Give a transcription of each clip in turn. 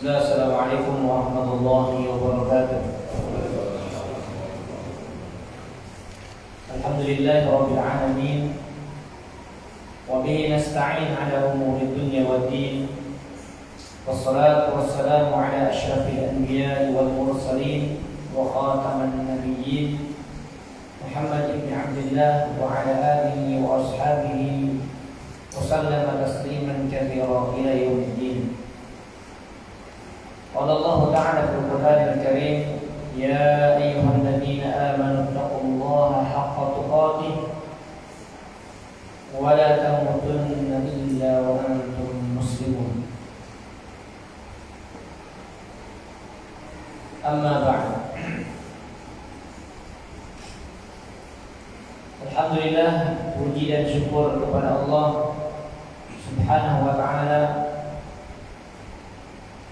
Assalamualaikum warahmatullahi wabarakatuh. Alhamdulillahi rabbil alamin. Wa bihi nasta'in ala umuri dunya waddin. Wassalatu wassalamu ala asyrafil anbiya'i wal mursalin wa khataman nabiyyin Muhammad ibn Abdullah wa ala alihi wa ashabihi wa sallama tasliman katsira ila yaumiddin. قال الله تعالى في القرآن الكريم يا أيها الذين آمنوا اتقوا الله حق تقاته ولا تموتن إلا وأنتم مسلمون أما بعد Alhamdulillah, puji dan syukur kepada Allah Subhanahu wa ta'ala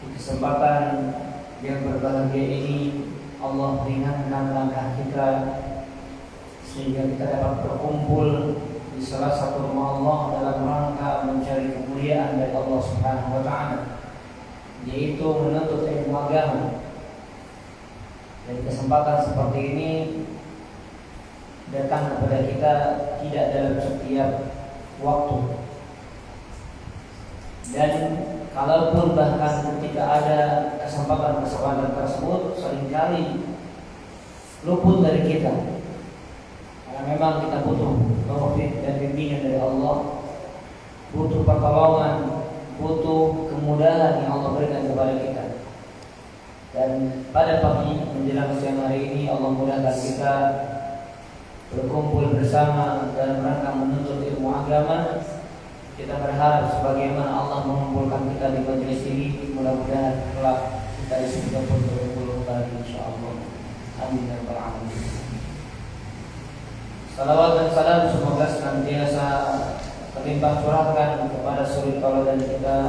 di kesempatan yang berbahagia ini. Allah ringankan langkah kita sehingga kita dapat berkumpul di salah satu rumah Allah dalam rangka mencari kemuliaan dari Allah Subhanahu wa ta'ala, yaitu menuntut ilmu agama. Dan kesempatan seperti ini datang kepada kita tidak dalam setiap waktu, dan kalaupun bahkan ketika ada kesempatan tersebut seringkali luput dari kita, karena memang kita butuh taufik dan bimbingan dari Allah, butuh pertolongan, butuh kemudahan yang Allah berikan kepada kita. Dan pada pagi menjelang siang hari ini Allah mudahkan kita berkumpul bersama dalam rangka menuntut ilmu agama. Kita berharap sebagaimana Allah mengumpulkan kita di majelis ini, mudah-mudahan kelak kita di surga pun berkumpul kembali insyaallah. Amin ya rabbal alamin. Salawat dan salam semoga senantiasa terlimpah curahkan kepada suri tauladan kita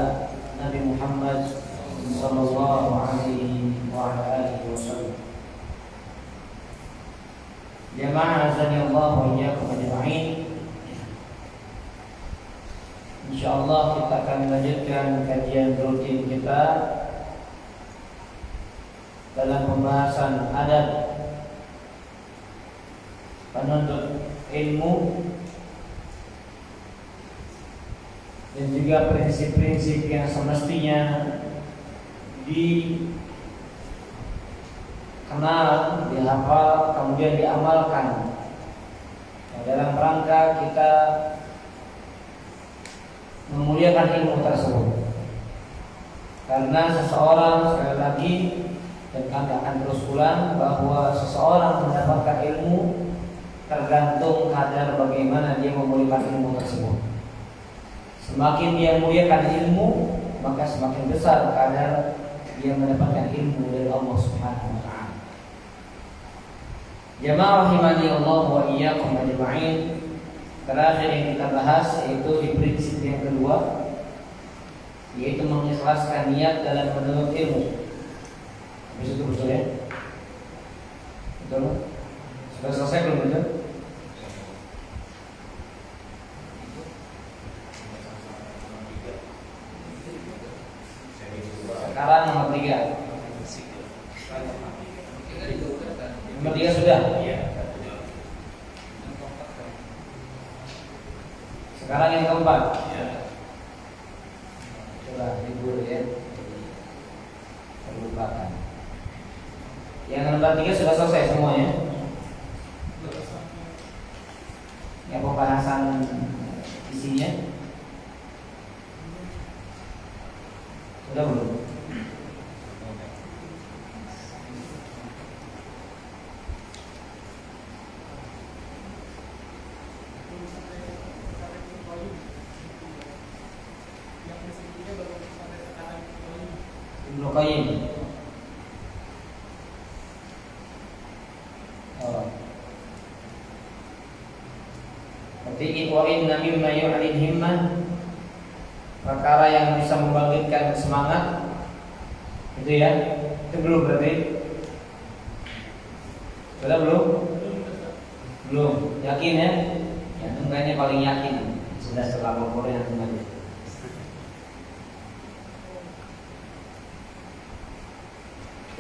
Nabi Muhammad sallallahu alaihi wa ala alihi wasallam. Jamaah azani Allah wa iyyakum ajma'in. Insyaallah kita akan melanjutkan kajian rutin kita dalam pembahasan adab penuntut ilmu dan juga prinsip-prinsip yang semestinya dikenal, dihafal, kemudian diamalkan dalam rangka kita memuliakan ilmu tersebut. Karena seseorang, sekali lagi dan kami akan terus ulang, bahwa seseorang mendapatkan ilmu tergantung kadar bagaimana dia memuliakan ilmu tersebut. Semakin dia muliakan ilmu, maka semakin besar kadar dia mendapatkan ilmu dari Allah Subhanahu wa taala. Jamaah rahimani Allah wa iyyakum ajma'in. Terakhir yang kita bahas yaitu di prinsip yang kedua, yaitu mengikhlaskan niat dalam menuntut ilmu. Habis itu betul ya? Betul? Sudah selesai belum betul? Sekarang nomor 3. Nomor 3 sudah? Sekarang yang keempat. Coba libur ya, terlupakan. Yang nomor 3 sudah selesai semuanya. Ya, pembahasan isinya sudah belum? Ibnu Qayyim. Berarti inna mimma yu'lil himmah, perkara yang bisa membangkitkan semangat, itu ya. Itu belum berarti? Sudah belum? Belum. Yakin ya? Ya, enggaknya paling yakin. Sudah setelah pokoknya nanti aja.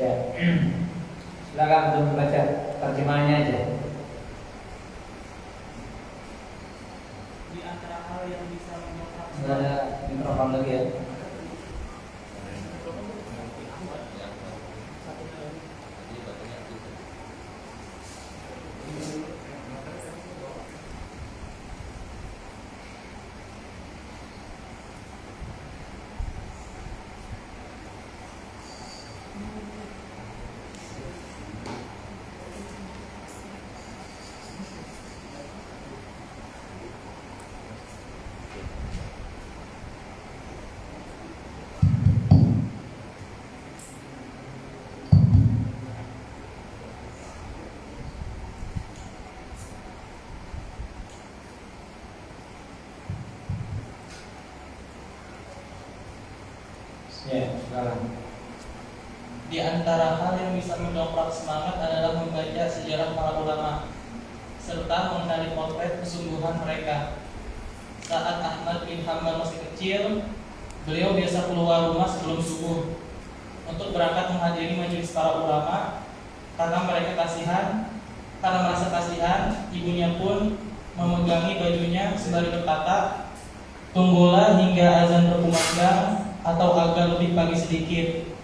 Ya. Silakan untuk membaca terjemahannya aja. Di antara hal yang bisa mendongkrak Sudah ada mikrofon lagi ya. Ya, sekarang. Di antara hal yang bisa mendongkrak semangat adalah membaca sejarah para ulama serta mengenali potret kesungguhan mereka. Saat Ahmad bin Hanbal masih kecil, beliau biasa keluar rumah sebelum subuh untuk berangkat menghadiri majelis para ulama karena merasa kasihan, ibunya pun memegangi bajunya sembari berkata, "Tunggulah hingga azan berkumandang atau agak lebih pagi sedikit."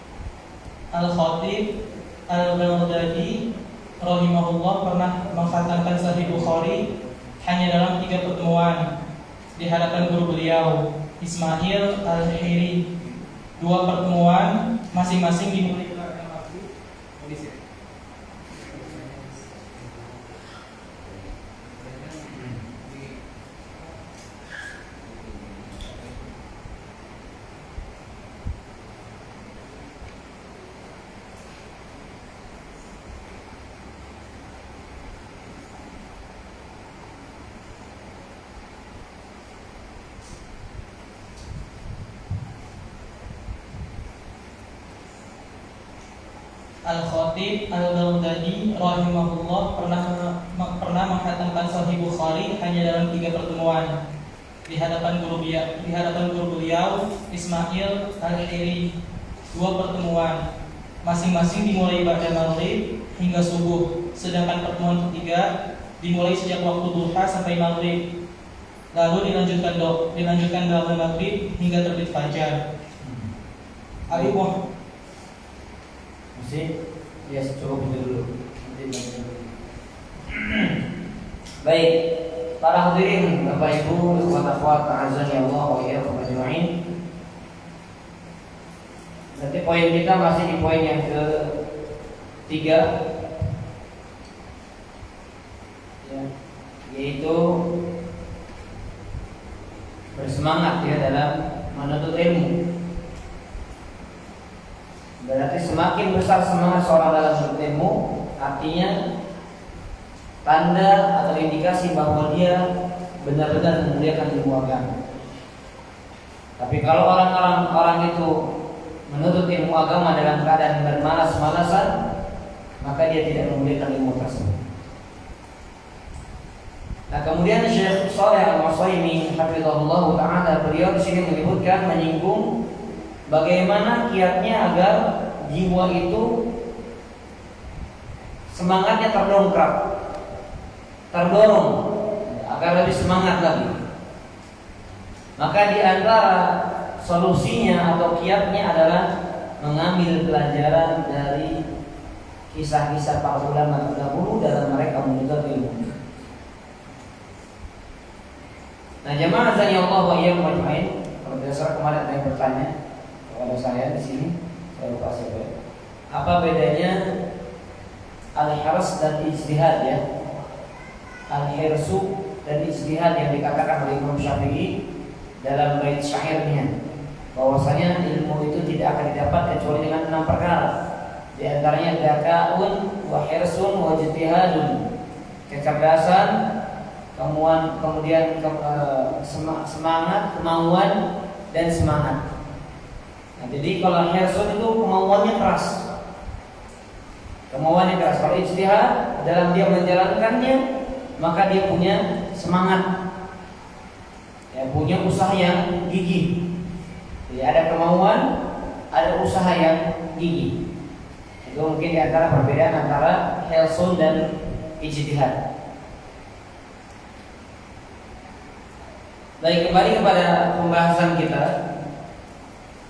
Al-Khatib Al-Baghdadi rahimahullah pernah mengkhatamkan Sahih Bukhari hanya dalam 3 pertemuan di hadapan guru beliau, Ismail Al-Hiri. 2 pertemuan masing-masing dimulai dengan Al-Khatib Al-Baghdadi rahimahullah pernah menghatamkan Sahih Bukhari hanya dalam 3 pertemuan di hadapan guru beliau Ismail Al-Hiri. 2 pertemuan masing-masing dimulai pada maghrib hingga subuh, sedangkan pertemuan ketiga dimulai sejak waktu duha sampai maghrib, lalu dilanjutkan bangun maghrib hingga terbit fajar. Abi Muhammad masih ya cukup itu dulu. Baik, para hadirin Bapak Ibu, ikhwan-akhwat azani Allah wa iyyakum ajma'in. Nanti poin kita masih di poin yang ke-3, ya, yaitu bersemangat ya dalam menuntut ilmu. Berarti semakin besar semangat seorang dalam menuntut ilmu, artinya tanda atau indikasi bahwa dia benar-benar memuliakan ilmu agama. Tapi kalau orang itu menuntut ilmu agama dalam keadaan bermalas-malasan, maka dia tidak memuliakan ilmu tersebut. Nah, kemudian Syekh Shalih Al-Utsaimin hafizahullah taala, beliau di sini menyinggung bagaimana kiatnya agar jiwa itu semangatnya terdorong agar lebih semangat lagi. Maka di antara solusinya atau kiatnya adalah mengambil pelajaran dari kisah-kisah para ulama terdahulu dalam mereka menuntut ilmu. Nah, jamaah azani Allah wa iyyakum ajma'in, kalau berdasarkan kemarin ada yang bertanya kepada saya di sini, saya lupa siapa. Apa bedanya al-hirs dan ijtihad ya? Al-hirsu dan ijtihad yang dikatakan oleh Imam Syafi'i dalam bait syairnya, bahwasanya ilmu itu tidak akan didapat kecuali dengan 6 perkara. Di antaranya dzakaun wa hirsun wa ijtihadun, kecerdasan, kemudian semangat, kemauan dan semangat. Nah, jadi kalau hirsun itu kemauannya keras. Kalau ijtihad dalam dia menjalankannya, maka dia punya semangat, ya, punya usaha yang gigih. Jadi ada kemauan, ada usaha yang gigih. Itu mungkin di antara perbedaan antara hirsun dan ijtihad. Baik, kembali kepada pembahasan kita.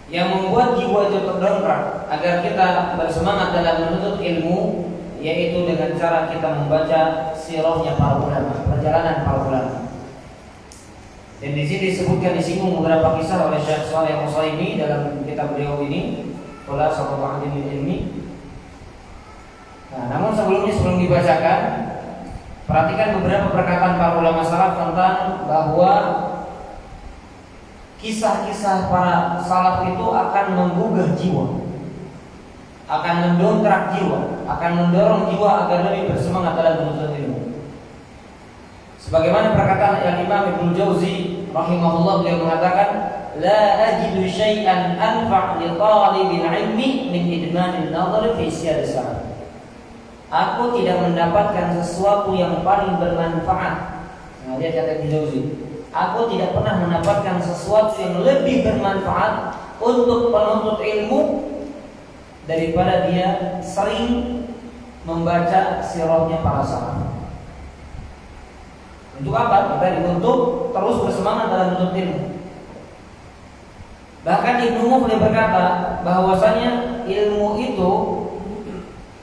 Yang membuat jiwa itu terdongkrak agar kita bersemangat dalam menuntut ilmu, yaitu dengan cara kita membaca sirahnya para ulama, perjalanan para ulama. Dan di sini disinggung beberapa kisah oleh Syekh Shalih Al-Utsaimin dalam kitab beliau ini, Khulasatul Ilmi. Nah, namun sebelum dibacakan, perhatikan beberapa perkataan para ulama salaf tentang bahwa kisah-kisah para salaf itu akan menggugah jiwa, akan mendongkrak jiwa, akan mendorong jiwa agar lebih bersemangat dalam menuntut ilmu. Sebagaimana perkataan Imam Ibnu Jauzi rahimahullah, beliau mengatakan, la ajidu syai'an anfa' li talibil ilmi min idmanil nadhar fi siyar salaf. Aku tidak mendapatkan sesuatu yang paling bermanfaat. Nah, dia kata Ibnu Jauzi, aku tidak pernah mendapatkan sesuatu yang lebih bermanfaat untuk penuntut ilmu daripada dia sering membaca sirahnya para salaf. Untuk apa? Untuk terus bersemangat dalam menuntut ilmu. Bahkan Ibnu Muflih berkata bahwasanya ilmu itu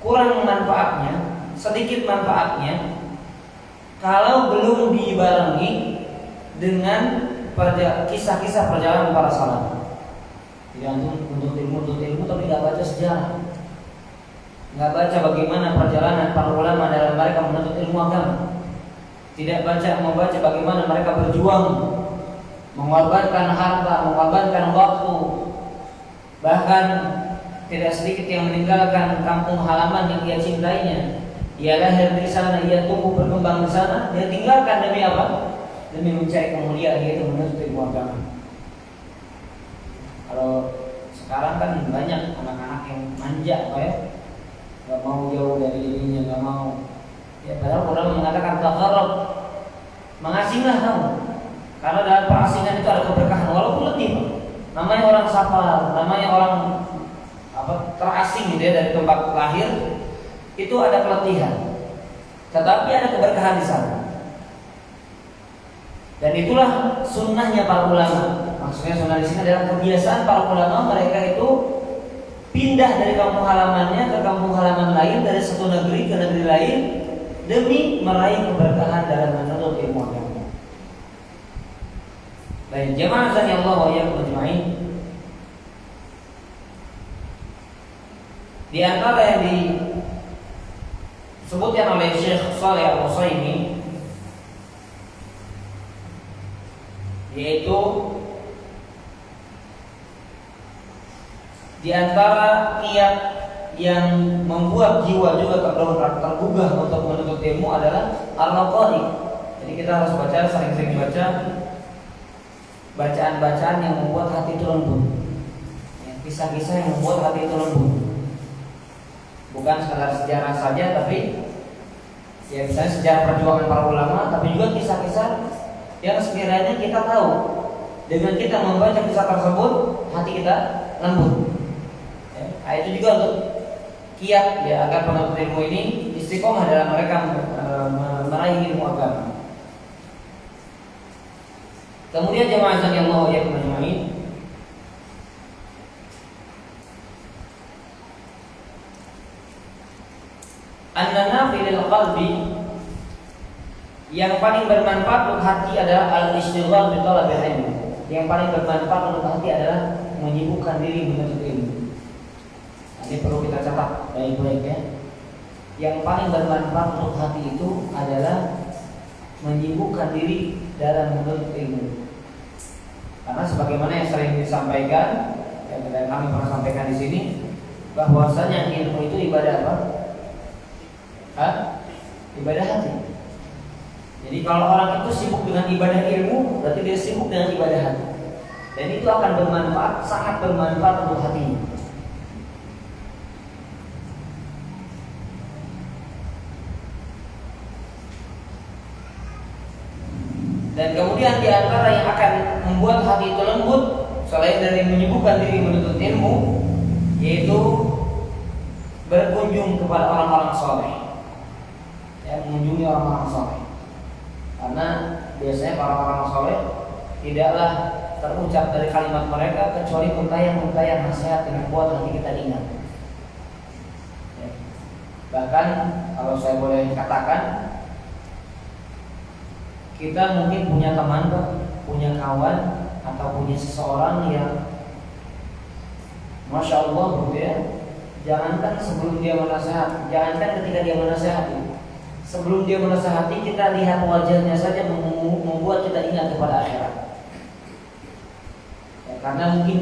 kurang manfaatnya, sedikit manfaatnya kalau belum dibarengi dengan kisah-kisah perjalanan para salaf. Jadi untuk ilmu tapi nggak baca sejarah, nggak baca bagaimana perjalanan para ulama dalam mereka menuntut ilmu agama, tidak membaca bagaimana mereka berjuang, mengorbankan harta, mengorbankan waktu, bahkan tidak sedikit yang meninggalkan kampung halaman yang dia cintainya. Ia lahir di sana, ia tumbuh berkembang di sana, dia tinggalkan demi apa? Demi mencari kemuliaan, yaitu menuntut ilmu agama. Kalau sekarang kan banyak anak-anak yang manja, ya, nggak mau jauh dari dirinya, nggak mau. Ya, padahal Quran mengatakan taqarrab, mengasihlah kamu. Karena dalam pengasingan itu ada keberkahan walaupun letih. Namanya orang safar, namanya orang terasing gitu ya dari tempat lahir, itu ada keletihan. Tetapi ada keberkahan di sana. Dan itulah sunnahnya para ulama. Maksudnya sunnah di sini adalah kebiasaan para ulama, mereka itu pindah dari kampung halamannya ke kampung halaman lain, dari satu negeri ke negeri lain demi meraih keberkahan dalam menuntut ilmu agama. Baik, jamaah sekalian Allah wa iyyakum ajma'in. Di antara yang disebutkan oleh Syekh Shalih Al-Utsaimin yaitu di antara kiat yang membuat jiwa juga terdongkrak, tergugah untuk menuntut ilmu adalah al-maqari. Jadi kita harus baca, sering-sering baca bacaan-bacaan yang membuat hati itu lembut, ya, kisah-kisah yang membuat hati itu lembut. Bukan sekadar sejarah saja, tapi ya misalnya sejarah perjuangan para ulama, tapi juga kisah-kisah yang sekiranya kita tahu dengan kita membaca kisah tersebut hati kita lembut. Ya, itu juga untuk kiat ya agar penuntut ilmu ini istiqomah dalam mereka meraih ilmu agama. Kemudian jemaah sekalian Allah ya ajma'in, an-nafi lil qalbi, yang paling bermanfaat untuk hati adalah al-istighfar bi talabil ilm. Yang paling bermanfaat untuk hati adalah menyibukkan diri menuntut ilmu. Ini perlu kita catat baik-baik ya. Yang paling bermanfaat untuk hati itu adalah menyibukkan diri dalam menuntut ilmu. Karena sebagaimana yang sering disampaikan, yang kami pernah sampaikan di sini, bahwasanya ilmu itu ibadah apa? Ibadah hati. Jadi kalau orang itu sibuk dengan ibadah ilmu, berarti dia sibuk dengan ibadah hati. Dan itu akan bermanfaat, sangat bermanfaat untuk hatinya. Dan kemudian di antara yang akan membuat hati itu lembut selain dari menyibukkan diri menuntut ilmu, yaitu berkunjung kepada orang-orang soleh, ya, mengunjungi orang-orang soleh. Karena biasanya para orang soleh tidaklah terucap dari kalimat mereka kecuali untayan-untayan nasihat yang membuat hati kita ingat. Ya. Bahkan kalau saya boleh katakan, kita mungkin punya teman, punya kawan, atau punya seseorang yang Masya Allah gitu ya. Jangankan sebelum dia menasehati, jangankan ketika dia menasehati, sebelum dia menasehati kita lihat wajahnya saja membuat kita ingat kepada akhirat. Ya, karena mungkin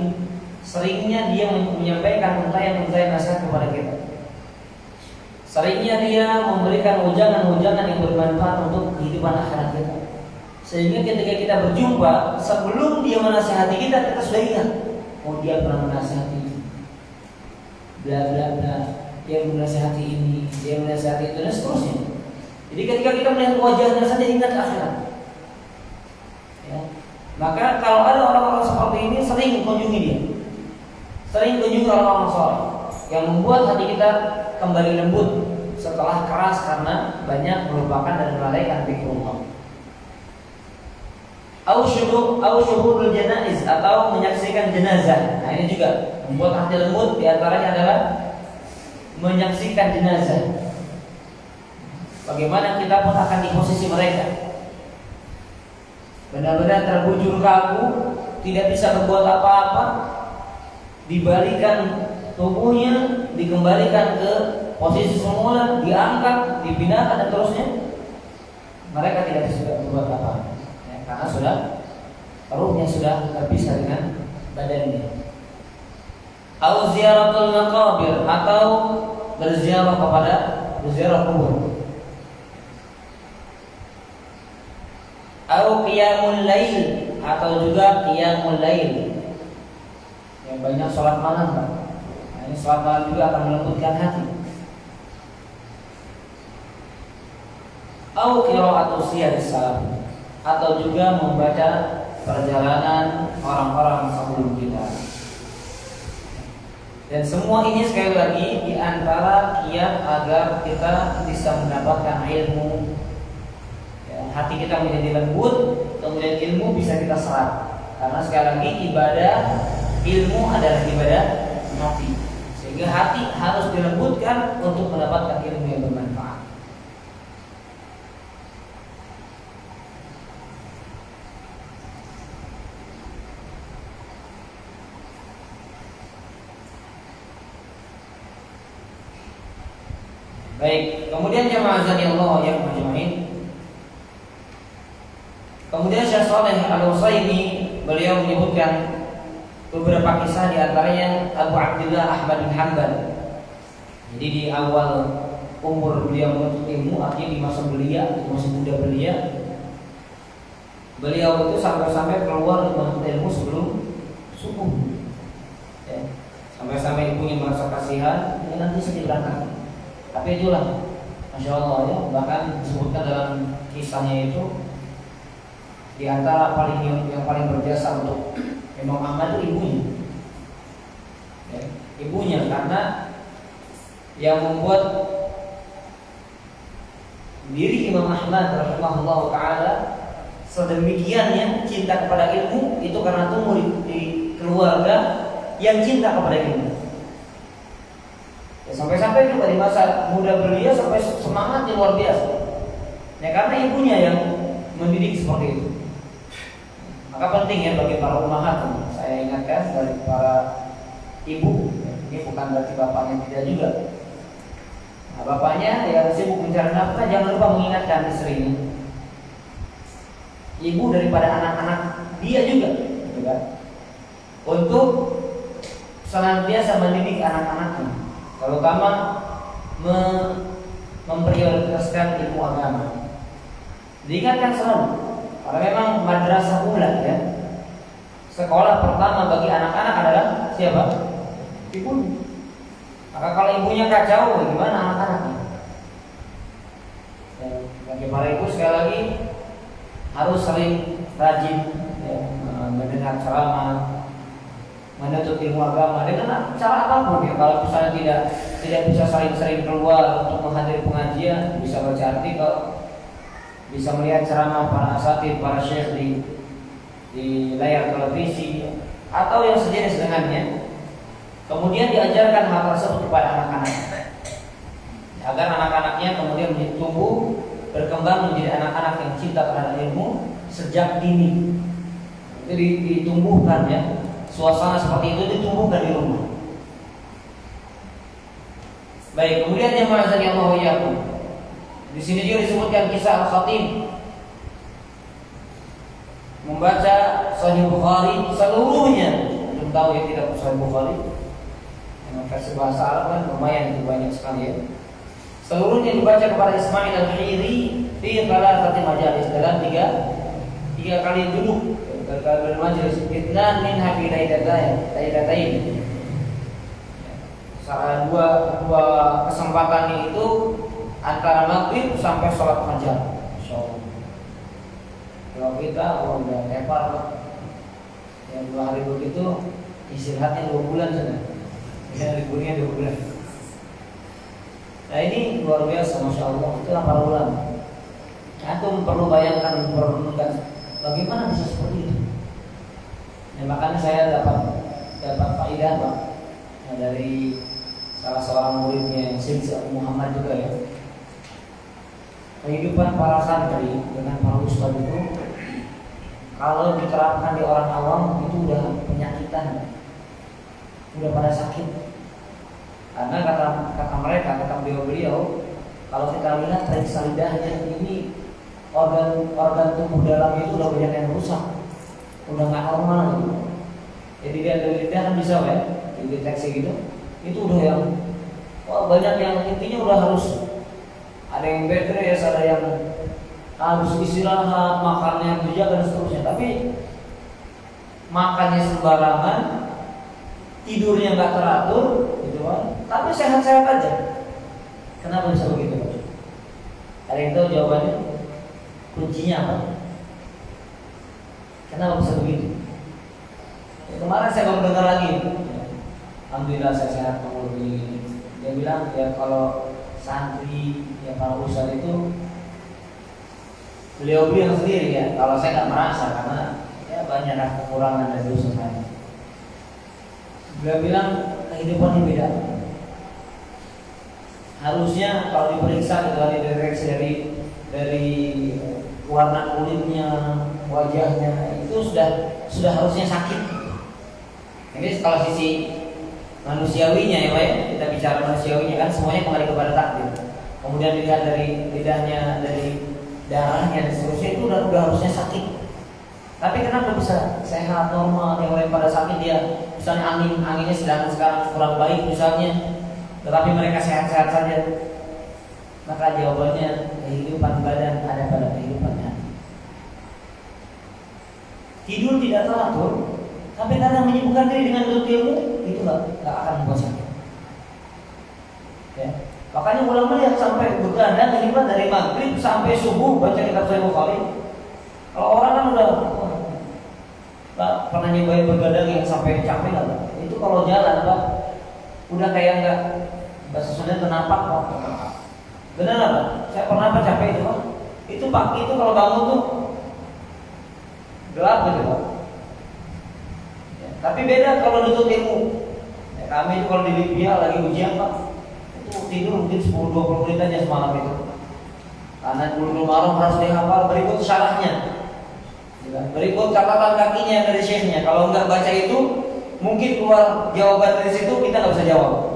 seringnya dia menyampaikan untayan-untayan nasihat kepada kita. Seringnya dia memberikan ujangan-ujangan yang bermanfaat untuk kehidupan akhirat kita. Sehingga ketika kita berjumpa, sebelum dia menasihati kita, kita sudah ingat, oh dia pernah menasihati bla bla bla, dia menasihati ini, dia menasihati itu, dan seterusnya. Jadi ketika kita melihat wajahnya saja ingat akhirat. Ya. Maka kalau ada orang-orang seperti ini, sering kunjungi dia, sering kunjungi orang-orang soleh, yang membuat hati kita kembali lembut setelah keras karena banyak melupakan dan melalaikan zikrullah. Au syuhudul janaiz, atau menyaksikan jenazah. Nah ini juga membuat hati lembut. Di antaranya adalah menyaksikan jenazah. Bagaimana kita pun akan di posisi mereka, benar-benar terbujur kaku, tidak bisa berbuat apa-apa, dibalikan tubuhnya, dikembalikan ke posisi semula, diangkat, dipindahkan dan terusnya. Mereka tidak bisa berbuat apa-apa. Karena sudah ruhnya sudah terpisah dengan badannya. Au ziyaratul maqabir, atau berziarah kubur. Au qiyamul lail, atau juga qiyamul lail. Yang banyak sholat malam, Pak. Nah, ini sholat malam juga akan melembutkan hati. au qira'atu siyar salaf, atau juga membaca perjalanan orang-orang sebelum kita. Dan semua ini sekali lagi di antara kiat agar kita bisa mendapatkan ilmu, ya, hati kita menjadi lembut, kemudian ilmu bisa kita serap. Karena sekali lagi ibadah ilmu adalah ibadah hati, sehingga hati harus dilembutkan untuk mendapatkan ilmu yang bermanfaat. Baik, kemudian jamaah Allah yang majmu'in. Kemudian Syekh Shalih Al-Utsaimin beliau menyebutkan beberapa kisah, di antaranya Abu Abdullah Ahmad bin Hanbal. Jadi di awal umur beliau menuntut ilmu, artinya di masa belia, di masa muda beliau itu sampai-sampai keluar menuntut ilmu sebelum subuh. Ya. Sampai-sampai ibunya merasa kasihan, ya nanti sedih berangkat. Tapi itulah, masya Allah ya, bahkan disebutkan dalam kisahnya itu di antara yang paling berjasa untuk Imam Ahmad itu ibunya, ya, ibunya, karena yang membuat diri Imam Ahmad rahimahullah taala sedemikiannya cinta kepada ilmu itu karena tumbuh di keluarga yang cinta kepada ilmu. Ya, sampai-sampai juga di masa muda belia sampai semangatnya luar biasa. Ya, karena ibunya yang mendidik seperti itu. Maka penting ya bagi para umahat, saya ingatkan dari para ibu, ini bukan berarti bapaknya tidak juga. Nah, bapaknya yang sibuk mencari nafkah jangan lupa mengingatkan istrinya, ibu daripada anak-anak dia juga, gitu kan? Untuk senantiasa mendidik anak-anaknya. Kalau kamu memprioritaskan ilmu agama, diingatkan selalu, karena memang madrasah ula ya, sekolah pertama bagi anak-anak adalah siapa? Ibu. Maka kalau ibunya kacau, bagaimana anak-anaknya? Ya, bagi para ibu sekali lagi harus sering rajin ya, mendengar ceramah, menuntut ilmu agama dengan cara apapun ya. Kalau misalnya tidak bisa sering-sering keluar untuk menghadiri pengajian, bisa baca artikel, bisa melihat ceramah para asatidz, para syekh di layar televisi atau yang sejenis dengannya. Kemudian diajarkan hal tersebut kepada anak-anak, agar anak-anaknya kemudian tumbuh berkembang menjadi anak-anak yang cinta terhadap ilmu sejak dini. Jadi ditumbuhkan ya. Suasana seperti itu ditumbuhkan di rumah. Baik, kemudian yang ma'azani Allah wa'iyyakum. Di sini juga disebutkan kisah Al-Khatib membaca Sahih Bukhari seluruhnya. Belum tahu ya tidak Sahih Bukhari. Dengan versi bahasa Arab kan lumayan itu banyak sekali ya. Seluruhnya dibaca kepada Ismail Al-Hiri fi thalathati majalis, dalam tiga kali duduk. Kalau bermajelis itnan min hafi lailatain. Dua kesempatan itu antara maghrib sampai sholat fajar. Insyaallah. Kalau kita udah tepar yang 2 hari begitu istirahatnya 2 bulan saja. Ya liburnya 2 bulan. Nah ini luar biasa, masya Allah. Itulah para ulama. Antum perlu bayangkan, merenungkan bagaimana bisa seperti itu. Ya, makanya saya dapat faedah Pak, ya, dari salah seorang muridnya Syekh Muhammad juga ya. Kehidupan para santri dengan para ustadz itu kalau diterapkan di orang awam itu udah penyakitan, udah pada sakit. Karena kata mereka, kata beliau, kalau kita lihat periksa lidahnya ini organ tubuh dalamnya itu udah banyak yang rusak, udah nggak normal gitu. Jadi dia dari lidah kan bisa ya dideteksi gitu. Itu udah yang banyak yang intinya udah harus ada yang bed rest, ada yang harus istirahat, makannya dijaga dan seterusnya. Tapi makannya sembarangan, tidurnya nggak teratur, gitu kan? Tapi sehat-sehat aja. Kenapa bisa begitu? Ada yang tahu jawabannya? Kuncinya apa? Kenapa bisa begitu? Ya, kemarin saya baru dengar lagi. Alhamdulillah saya sehat umur begini. Dia bilang ya kalau santri ya para ustadz itu beliau bilang sendiri ya. Kalau saya nggak merasa karena ya banyak kekurangan dari usaha saya. Beliau bilang kehidupannya beda. Harusnya kalau diperiksa dari dari warna kulitnya, wajahnya itu sudah harusnya sakit. Jadi kalau sisi manusiawinya ya Pak ya, kita bicara manusiawinya kan semuanya kembali kepada takdir. Kemudian dilihat dari lidahnya, dari darahnya dan seterusnya itu udah harusnya sakit. Tapi kenapa bisa sehat normal? Yang lain pada sakit dia, misalnya anginnya sedang sekarang kurang baik misalnya, tetapi mereka sehat-sehat saja. Maka jawabannya kehidupan badan ada pada kehidupan hati. Tidur tidak teratur, tapi karena menyibukkan diri dengan menuntut ilmu, itu nggak akan membuat sakit. Ya. Makanya ulama yang sampai begadang terlibat dari maghrib sampai subuh baca kitab Sahih Bukhari. Kalau orang kan udah pernah nyobain begadang yang sampai capek nggak? Itu kalau jalan Pak, udah kayak nggak bahasa Sunda itu nampak Pak. Benar Pak? Saya pernah capek itu Pak. Itu pagi itu kalau bangun tuh gelap gitu Pak. Ya, tapi beda kalau nuntut ilmu. Ya, kami itu kalau di Libya lagi ujian Pak, itu tidur mungkin 10-20 menit aja semalam itu. Karena Bulughul Maram harus dihafal, berikut syarahnya. Ya, berikut catatan kakinya dari syekhnya. Kalau nggak baca itu, mungkin keluar jawaban dari situ kita nggak bisa jawab.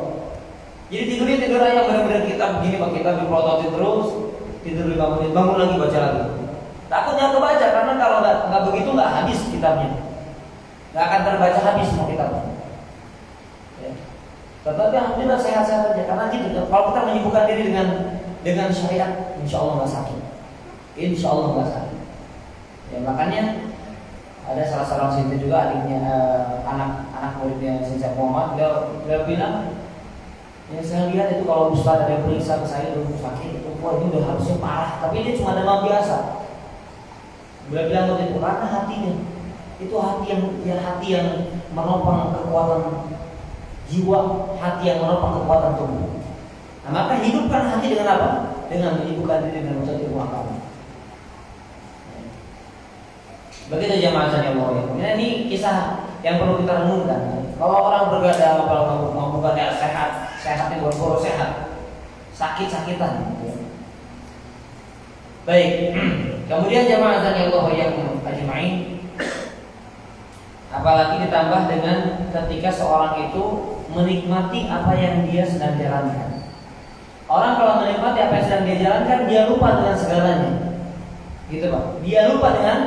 Jadi tidur aja benar-benar kita begini Pak, kita diprototin terus, tidur 5 menit, bangun lagi baca lagi. Takutnya kebaca karena kalau nggak begitu nggak habis kitabnya, nggak akan terbaca habis semua kitabnya. Ya. Tetapi alhamdulillah sehat-sehat aja karena gitu. Kalau kita menyibukkan diri dengan syariat, insya Allah nggak sakit. Insya Allah nggak sakit. Ya makanya ada salah seorang sinti juga adiknya anak muridnya Syekh Muhammad, beliau bilang, ya saya lihat itu kalau ustaz ada yang periksa ke saya itu sakit itu, wah ini udah harusnya parah, tapi dia cuma demam biasa. Beliau bilang waktu itu karena hatinya itu hati yang menopang kekuatan jiwa, hati yang menopang kekuatan tubuh. Nah, maka hidupkan hati dengan apa? Dengan menyibukkan diri dengan mencari ilmu agama. Begitu jamaah sekalian Allah. Ini kisah yang perlu kita renungkan. Kalau orang bergadang, kalau bukan ya sehat yang boro-boro sehat, sakit-sakitan. Baik. Kemudian jamaah sekalian Allah yang ajma'in. Apalagi ditambah dengan ketika seorang itu menikmati apa yang dia sedang jalankan. Orang kalau menikmati apa yang sedang dia jalankan, dia lupa dengan segalanya. Gitu Pak. Dia lupa dengan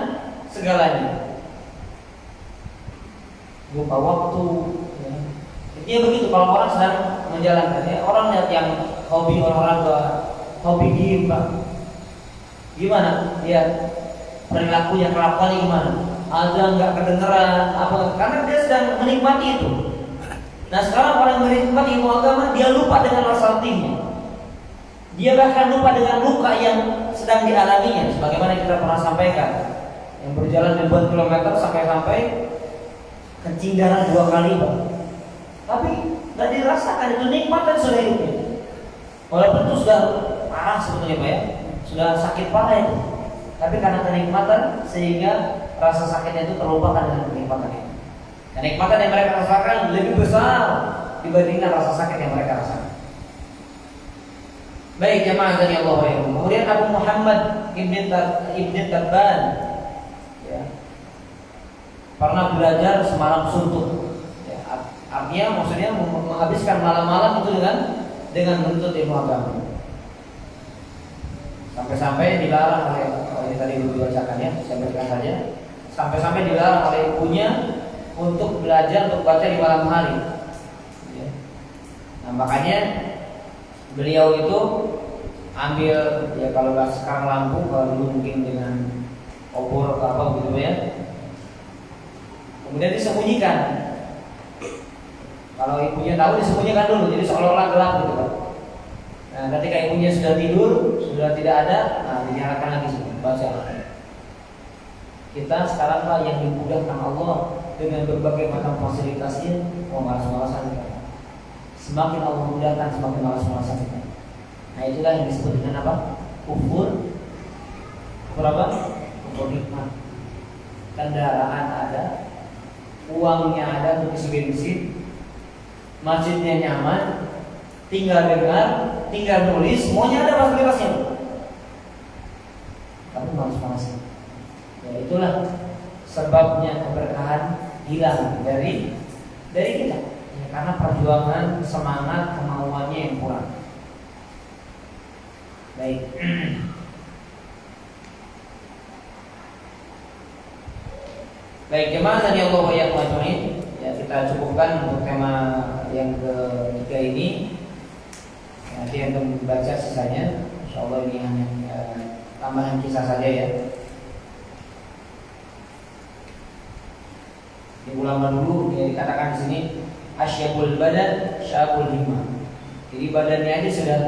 segalanya. Lupa waktu ya. Intinya begitu kalau orang sedang menjalankan ya. Orang lihat yang hobi olahraga, hobi game Pak, gimana dia perilakunya, kelakuannya gimana? Ada nggak kedengeran apa? Karena dia sedang menikmati itu. Nah sekarang orang menikmati ilmu agama, dia lupa dengan rasa letihnya. Dia bahkan lupa dengan luka yang sedang dialaminya. Sebagaimana kita pernah sampaikan, yang berjalan ribuan kilometer sampai kencing darah 2 kali Pak. Tapi nggak dirasakan, itu nikmat dan sudah hidupnya. Walaupun itu sudah parah sebetulnya Pak ya, sudah sakit parah itu. Tapi karena kenikmatan sehingga rasa sakitnya itu terlupakan dengan kenikmatan itu. Kenikmatan yang mereka rasakan lebih besar dibandingkan rasa sakit yang mereka rasakan. Baik jemaah dari Allah ya. Kemudian Abu Muhammad Ibn Tabban ya, pernah belajar semalam suntuk ya, artinya maksudnya menghabiskan malam-malam itu dengan menuntut ilmu agama. Sampai-sampai dilarang oleh tadi dibacakan ya, saya bacakan saja. Sampai-sampai dilarang oleh ibunya untuk belajar untuk baca di malam hari. Ya. Nah makanya beliau itu ambil ya kalau sekarang lampu, kalau dulu mungkin dengan obor atau apa gitu ya. Kemudian disembunyikan. Kalau ibunya tahu disembunyikan dulu, jadi seolah-olah gelap gitu kan. Nah, ketika ibunya sudah tidur, sudah tidak ada, nah dinyalakan lagi baca. Kita sekarang lah yang dimudahkan Allah dengan berbagai macam fasilitasnya, mau malas-malasan kita. Semakin Allah mudahkan, semakin malas-malasan kita. Nah itulah yang disebut dengan apa? Kufur. Kufur apa? Kufur nikmat. Kendaraan ada, uangnya ada untuk isi bensin, masjidnya nyaman, tinggal dengar, tinggal nulis, semuanya ada fasilitasnya. Tapi malas-malasan. Ya itulah sebabnya keberkahan hilang dari kita. Ya, karena perjuangan, semangat, kemauannya yang kurang. Baik. Baik, jemaah tadi Allah yang majmu'in. Ya, kita cukupkan untuk tema yang ketiga ini. Nanti yang membaca sisanya. Insyaallah ini hanya tambahan kisah saja ya. Di ulama dulu ya, dikatakan di sini asyabul badan syabul himma. Jadi badannya aja sudah,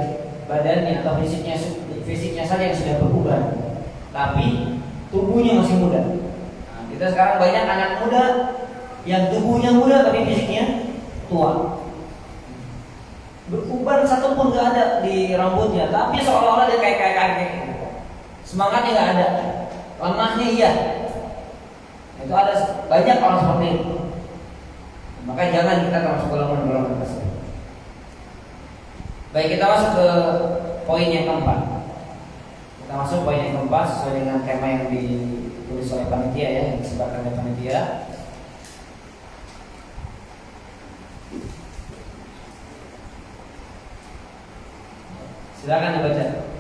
badannya atau fisiknya saja yang sudah berubah, tapi tubuhnya masih muda. Nah, kita sekarang banyak anak muda yang tubuhnya muda tapi fisiknya tua. Beruban satu pun nggak ada di rambutnya, tapi seolah-olah dia kayak semangatnya nggak ada, lemahnya iya. Itu ada banyak orang seperti itu. Maka jangan kita termasuk golongan-golongan tersebut. Baik, kita masuk ke poin yang keempat. Kita masuk poin yang keempat sesuai dengan tema yang ditulis oleh panitia ya, yang disebarkan oleh panitia. Silakan dibaca.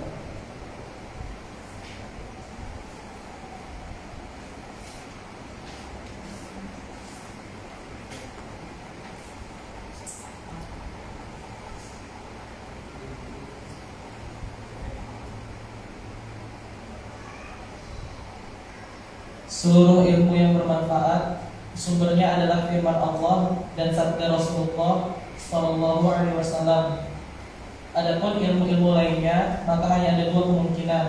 Seluruh ilmu yang bermanfaat sumbernya adalah firman Allah dan sabda Rasulullah Sallallahu Alaihi Wasallam. Adapun ilmu-ilmu lainnya, maka hanya ada dua kemungkinan.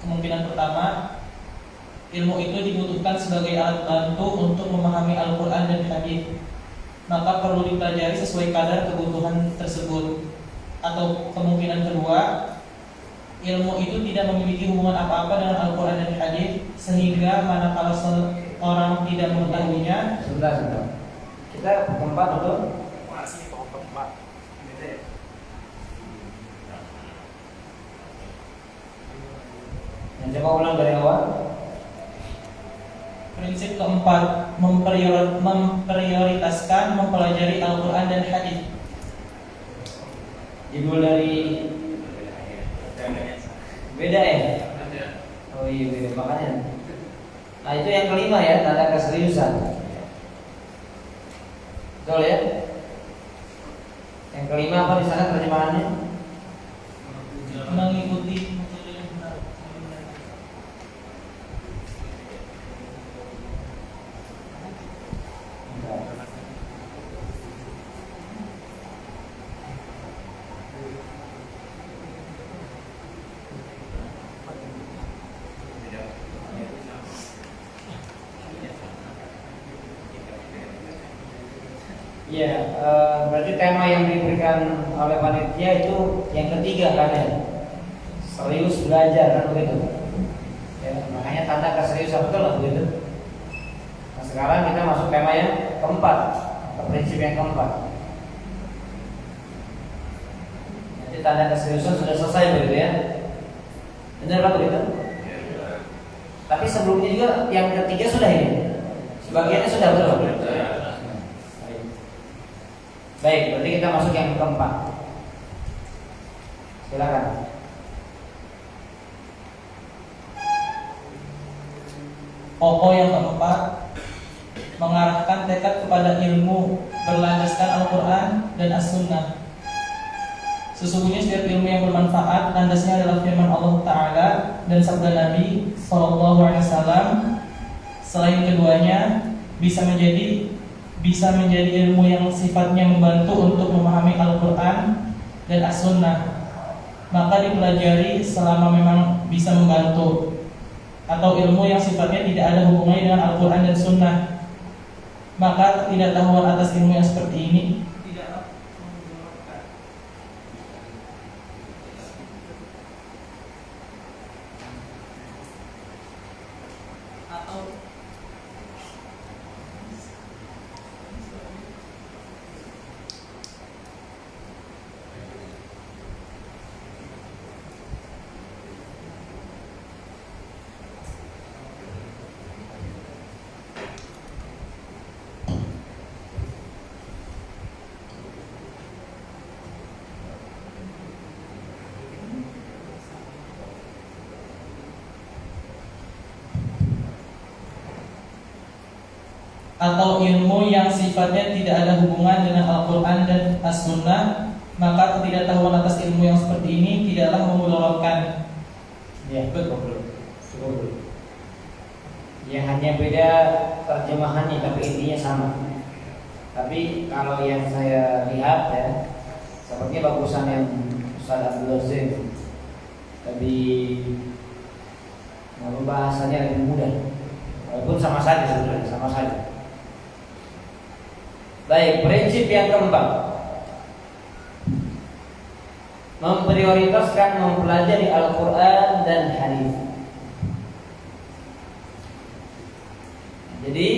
Kemungkinan pertama, ilmu itu dibutuhkan sebagai alat bantu untuk memahami Al-Quran dan Hadis, maka perlu dipelajari sesuai kadar kebutuhan tersebut. Atau kemungkinan kedua, ilmu itu tidak memiliki hubungan apa-apa dengan Al-Quran dan Hadis, sehingga manakala orang tidak mengetahuinya. Sebentar. Kita keempat betul? Masih keempat. Yang coba ulang dari awal. Prinsip keempat, memprioritaskan mempelajari Al-Quran dan Hadis. Judul dari beda ya? Oh iya beda, makanya. Nah itu yang kelima ya, tanda keseriusan. Betul ya? Yang kelima apa di sana terjemahannya? Mengikuti. Ya, berarti tema yang diberikan oleh panitia itu yang ketiga kan ya, serius belajar kan begitu. Ya, makanya tanda keseriusan betul lah begitu. Nah sekarang kita masuk tema yang keempat, ke prinsip yang keempat. Jadi tanda keseriusan sudah selesai begitu ya. Benar kan begitu? Tapi sebelumnya juga yang ketiga sudah ini, sebagiannya sudah betul. Baik, berarti kita masuk yang keempat. Silakan. Pokok yang keempat, mengarahkan tekad kepada ilmu berlandaskan Al-Quran dan As-Sunnah. Sesungguhnya setiap ilmu yang bermanfaat landasnya adalah firman Allah Ta'ala dan sabda Nabi SAW. Selain keduanya bisa menjadi ilmu yang sifatnya membantu untuk memahami Al-Quran dan As-Sunnah. maka dipelajari selama memang bisa membantu. Atau ilmu yang sifatnya tidak ada hubungannya dengan Al-Quran dan Sunnah, maka ketidaktahuan atas ilmu yang seperti ini tidaklah memudaratkan. Atau ilmu yang sifatnya tidak ada hubungan dengan Al-Quran dan As-Sunnah, maka ketidaktahuan atas ilmu yang seperti ini tidaklah memudaratkan. Ya, betul. Ya, hanya beda terjemahannya tapi intinya sama. Tapi kalau yang saya lihat ya, sepertinya bagusan yang Ustaz Abdul Aziz. Tapi bahasanya lebih mudah. Walaupun sama saja sebenarnya, sama saja. Baik, prinsip yang keempat, memprioritaskan mempelajari Al-Quran dan hadis. Jadi,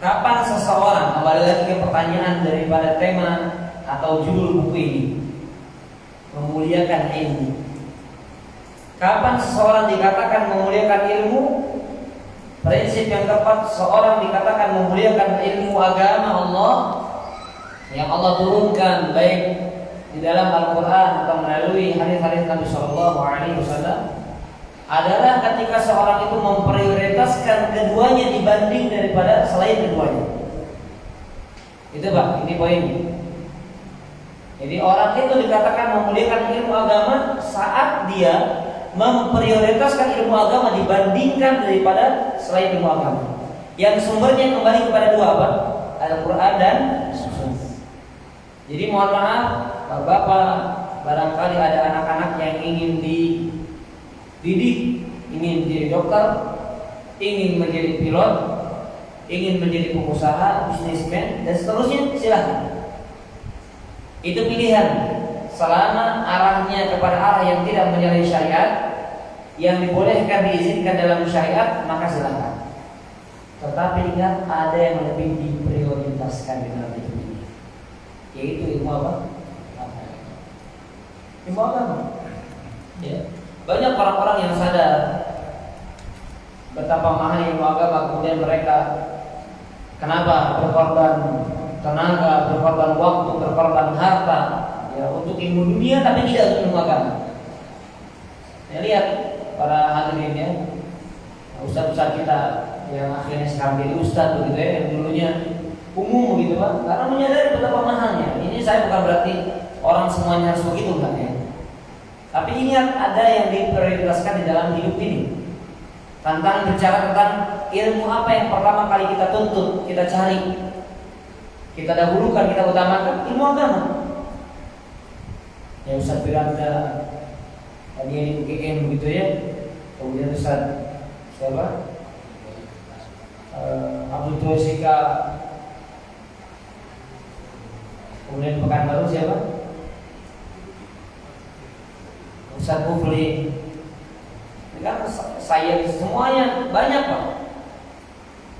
kapan seseorang, kembali lagi ke pertanyaan daripada tema atau judul buku ini, memuliakan ilmu. Kapan seseorang dikatakan memuliakan ilmu? Prinsip yang keempat, seorang dikatakan memuliakan ilmu agama Allah yang Allah turunkan baik di dalam Al-Quran atau melalui hadis-hadis Nabi Shallallahu Alaihi Wasallam adalah ketika seorang itu memprioritaskan keduanya dibanding daripada selain keduanya. Itu Pak, ini poinnya. Jadi orang itu dikatakan memuliakan ilmu agama saat dia memprioritaskan ilmu agama dibandingkan daripada selain ilmu agama, yang sumbernya kembali kepada dua apa? Al-Quran dan Sunnah. Jadi mohon maaf, Bapak, barangkali ada anak-anak yang ingin dididik, ingin menjadi dokter, ingin menjadi pilot, ingin menjadi pengusaha, bisnismen, dan seterusnya, silahkan. Itu pilihan. Selama arahnya kepada arah yang tidak menyalahi syariat, yang dibolehkan diizinkan dalam syariat, maka silakan. Tetapi ingat, ada yang lebih diprioritaskan di dalam hidup ini, yaitu ilmu apa? Ilmu agama. Ya. Banyak orang-orang yang sadar betapa mahal ilmu agama, kemudian mereka kenapa berkorban tenaga, berkorban waktu, berkorban harta, ya, untuk ilmu dunia tapi tidak untuk ilmu agama. Ya, lihat para hadirin ya, ustaz-ustaz kita yang akhirnya sekarang jadi ustaz begitu ya, yang dulunya umum begitu Pak, karena menyadari betapa mahalnya. Ini saya bukan berarti orang semuanya harus begitu enggak ya. Tapi ingat, ada yang diprioritaskan di dalam hidup ini. Tentang bicara tentang ilmu apa yang pertama kali kita tuntut, kita cari, kita dahulukan, kita utamakan ilmu agama. Ya, Ustaz Firanda tadi di UGM begitu ya. Kemudian Ustaz siapa? Abdul Tuasika. Kemudian Pekanbaru siapa? Ustaz Mufli. Kan saya semuanya banyak Pak.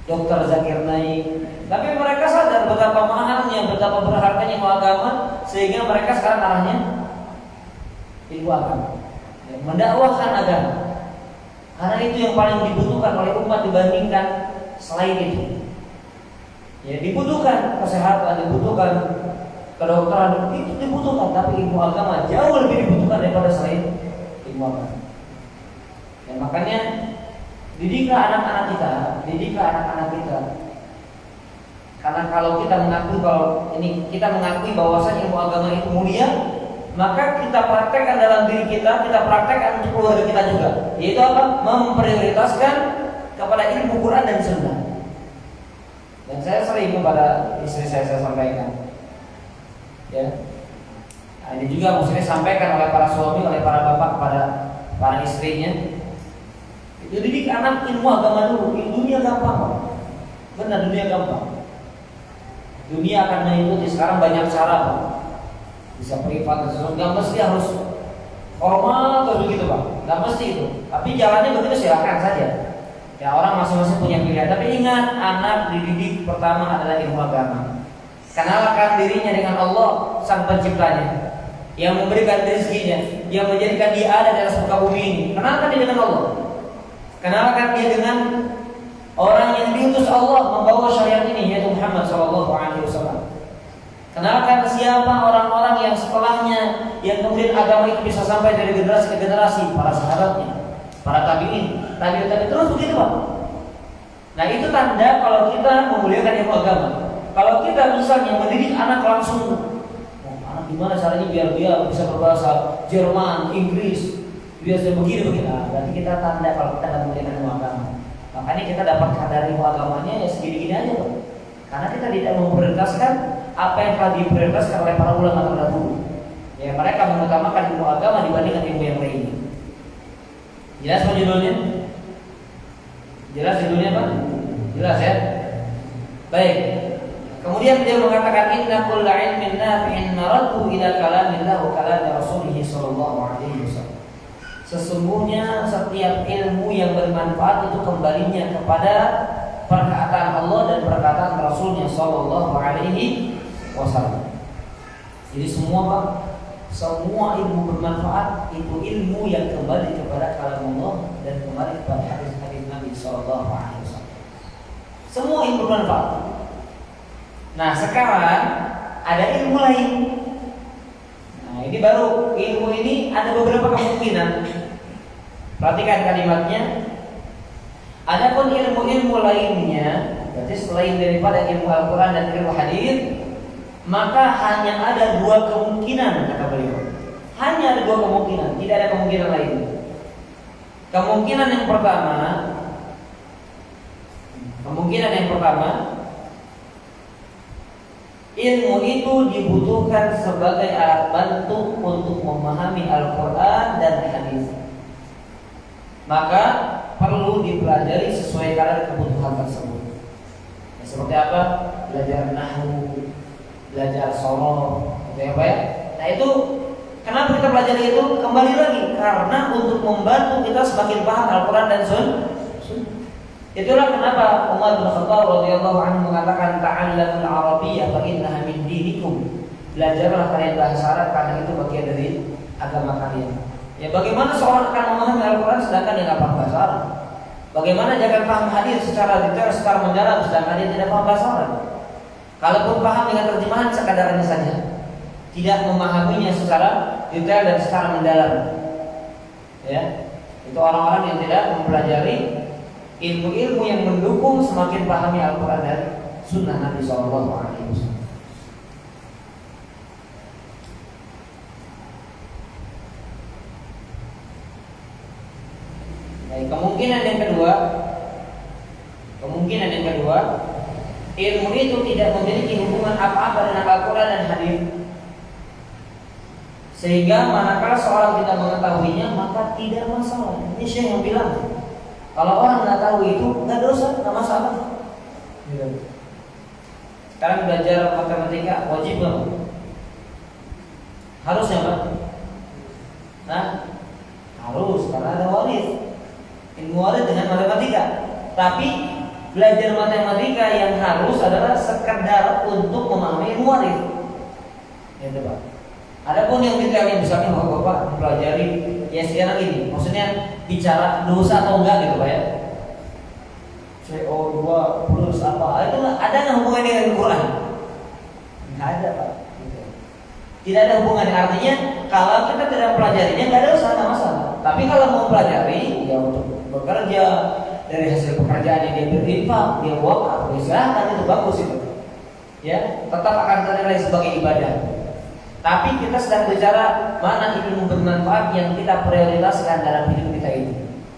Dokter Zakir Naik. Tapi mereka sadar betapa mahalnya, betapa berharganya ilmu agama, sehingga mereka sekarang arahnya ilmu agama, ya, mendakwahkan agama. Karena itu yang paling dibutuhkan oleh umat dibandingkan selain itu. Ya, dibutuhkan kesehatan, dibutuhkan kedokteran, itu dibutuhkan, tapi ilmu agama jauh lebih dibutuhkan daripada selain ilmu agama. Dan makanya didiklah anak-anak kita, didiklah anak-anak kita. Karena kalau kita mengakui bahwasanya ilmu agama itu mulia, maka kita praktekkan dalam diri kita praktekkan untuk keluarga kita juga. Yaitu apa? Memprioritaskan kepada ilmu Quran dan Sunnah. Dan saya sering kepada istri saya sampaikan, ya, nah, ini Ini juga maksudnya sampaikan oleh para suami, oleh para bapak kepada para istrinya. Didik anak ilmu agama dulu. Dunia gampang, Pak. Benar, dunia gampang. Dunia akan mengikuti. Sekarang banyak cara, Pak. Bisa privat, nggak mesti harus formal atau begitu, Pak. Nggak mesti itu. Tapi jalannya begitu, silakan saja. Ya, orang masing-masing punya pilihan. Tapi ingat, anak dididik pertama adalah ilmu agama. Kenalkan dirinya dengan Allah, Sang Penciptanya, yang memberikan rezekinya, yang menjadikan dia ada di atas muka bumi ini. Kenalkan dia dengan Allah. Kenalkan dia dengan orang yang diutus Allah membawa syariat ini, yaitu Muhammad SAW. Kenalkan siapa orang-orang yang setelahnya, yang kemudian agama itu bisa sampai dari generasi ke generasi, para sahabatnya, para tabi'in, tabi'ut terus begitu, Pak. Nah, itu tanda kalau kita memuliakan ilmu agama. Kalau kita misalnya mendidik anak langsung, anak gimana caranya biar dia bisa berbahasa Jerman, Inggris, biasa begini. Nah, berarti kita tanda kalau kita tidak memuliakan ilmu agama. Makanya kita dapat dari ilmu agamanya ya segini-gini aja, Pak. Karena kita tidak memprioritaskan apa yang telah diprioritaskan oleh para ulama terdahulu. Ya, mereka mengutamakan ilmu agama dibandingkan ilmu yang lainnya. Jelas Pak judulnya? Jelas judulnya, Pak? Jelas ya? Baik. Kemudian dia mengatakan inna kulla ilmin nafi'in maraddu ila kalamillah wa kalami rasulih sallallahu alaihi wasallam. Sesungguhnya setiap ilmu yang bermanfaat itu kembalinya kepada perkataan Allah dan perkataan Rasulnya sallallahu alaihi wasallam. Jadi semua, Pak, semua ilmu bermanfaat itu ilmu yang kembali kepada kalam Allah dan kembali kepada hadis-hadis Nabi sallallahu alaihi wasallam. Semua ilmu bermanfaat. Nah, sekarang ada ilmu lain. Nah, ini baru ilmu ini ada beberapa kemungkinan. Perhatikan kalimatnya. Adapun ilmu-ilmu lainnya, berarti selain daripada ilmu Al-Quran dan ilmu hadis, maka hanya ada dua kemungkinan, kata beliau. Hanya ada dua kemungkinan, tidak ada kemungkinan lain. Kemungkinan yang pertama, ilmu itu dibutuhkan sebagai alat bantu untuk memahami Al-Quran dan hadis. Maka perlu dipelajari sesuai kadar kebutuhan tersebut. Ya, seperti apa? Belajar nahwu, belajar sorof, gitu ya. Nah, itu kenapa kita pelajari itu? Kembali lagi karena untuk membantu kita semakin paham Al-Quran dan Sunnah. Itulah kenapa Umar bin Khattab radhiyallahu anhu mengatakan ta'allamul arabiyyah fa innaha min dinikum. Belajarlah kalian bahasa Arab karena itu bagian dari agama kalian. Ya, bagaimana seorang akan memahami Al-Quran sedangkan dia tidak paham bahasa Arab? Bagaimana dia akan paham hadis secara detail, secara mendalam sedangkan dia tidak paham bahasa Arab? Kalaupun paham dengan terjemahan sekadarnya saja, tidak memahaminya secara detail dan secara mendalam. Ya, itu orang-orang yang tidak mempelajari ilmu-ilmu yang mendukung semakin pahami Al-Quran dan Sunnah Nabi SAW. Kemungkinan yang kedua, ilmu itu tidak memiliki hubungan apa-apa dengan Al-Quran dan hadis, sehingga manakala seorang tidak mengetahuinya maka tidak masalah. Ini Syekh yang bilang, kalau orang nggak tahu itu nggak dosa, nggak masalah. Sekarang belajar matematika wajib nggak? Harusnya, Pak? Nah, harus karena ada waris. Ilmu waris dengan matematika. Tapi belajar matematika yang harus adalah sekedar untuk memahami ilmu waris. Gitu, Pak. Adapun yang detailnya misalnya Bapak mempelajari ya sekarang ini, maksudnya bicara dosa atau enggak gitu, Pak ya. CO2 plus apa? Itu ada nggak hubungannya dengan Al-Quran? Nggak ada, Pak. Gitu. Tidak ada hubungannya. Artinya kalau kita tidak mempelajarinya nggak ada dosa, nggak masalah. Tapi kalau mau pelajari ya untuk bekerja, dari hasil pekerjaan yang dia berinfak, dia wakaf, dia silahkan, itu bagus itu. Ya, tetap akan ternilai sebagai ibadah. Tapi kita sedang bicara mana ilmu bermanfaat yang kita prioritaskan dalam hidup kita ini,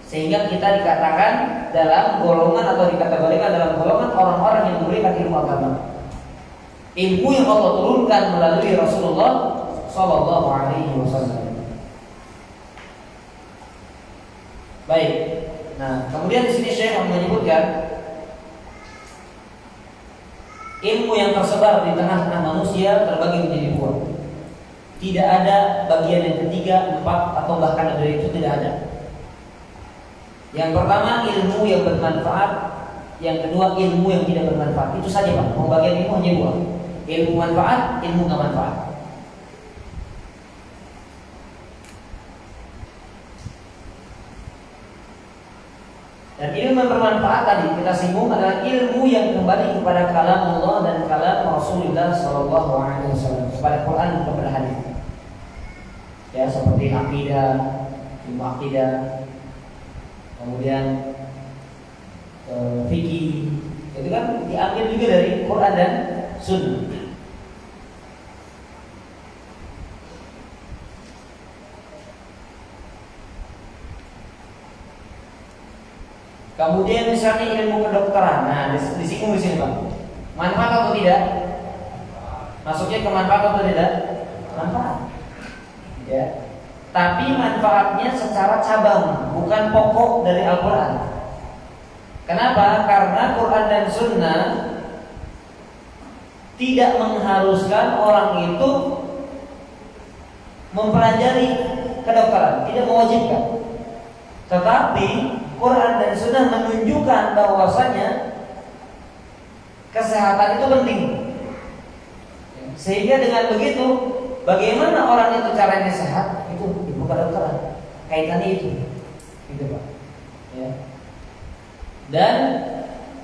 sehingga kita dikatakan dalam golongan atau dikategorikan dalam golongan orang-orang yang memberikan ilmu agama, ilmu yang Allah turunkan melalui Rasulullah sallallahu alaihi wasallam. Baik. Nah, kemudian di sini Syekh menyebutkan ilmu yang tersebar di tengah-tengah manusia terbagi menjadi dua. Tidak ada bagian yang ketiga, empat, atau bahkan dari itu tidak ada. Yang pertama ilmu yang bermanfaat, yang kedua ilmu yang tidak bermanfaat. Itu saja Pak. Pembagian ilmu hanya dua. Ilmu manfaat, ilmu nggak manfaat. Dan ilmu yang bermanfaat tadi kita singgung adalah ilmu yang kembali kepada kalam Allah dan kalam Rasulullah Sallallahu Alaihi Wasallam, kepada Quran dan kepada hadis. Ya, seperti akidah, ilmu akidah, kemudian fikih, itu kan diambil juga dari Quran dan Sunnah. Kemudian misalnya ilmu kedokteran, nah disinggung di sini Pak. Manfaat atau tidak? Masuknya ke manfaat atau tidak? Manfaat. Ya. Tapi manfaatnya secara cabang, bukan pokok dari Al-Quran. Kenapa? Karena Quran dan Sunnah tidak mengharuskan orang itu mempelajari kedokteran, tidak mewajibkan. Tetapi Quran dan Sunnah menunjukkan bahwasanya kesehatan itu penting. Sehingga dengan begitu, bagaimana orang itu caranya sehat? Itu ilmu kedokteran. Kaitannya itu, gitu Pak. Ya. Dan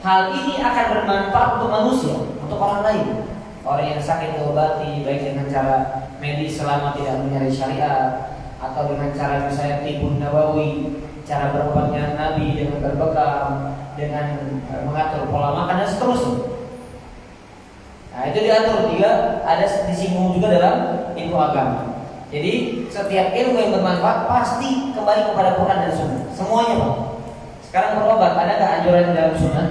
hal ini akan bermanfaat untuk manusia, untuk orang lain. Orang yang sakit diobati baik dengan cara medis selama tidak menyalahi syariat, atau dengan cara misalnya tibun nabawi, cara berobatnya Nabi dengan berbekam, dengan mengatur pola makan dan seterusnya. Nah itu diatur juga, ada disinggung juga dalam ilmu agama. Jadi setiap ilmu yang bermanfaat pasti kembali kepada Quran dan Sunnah. Semuanya Pak. Sekarang berobat, ada nggak anjuran dalam Sunnah?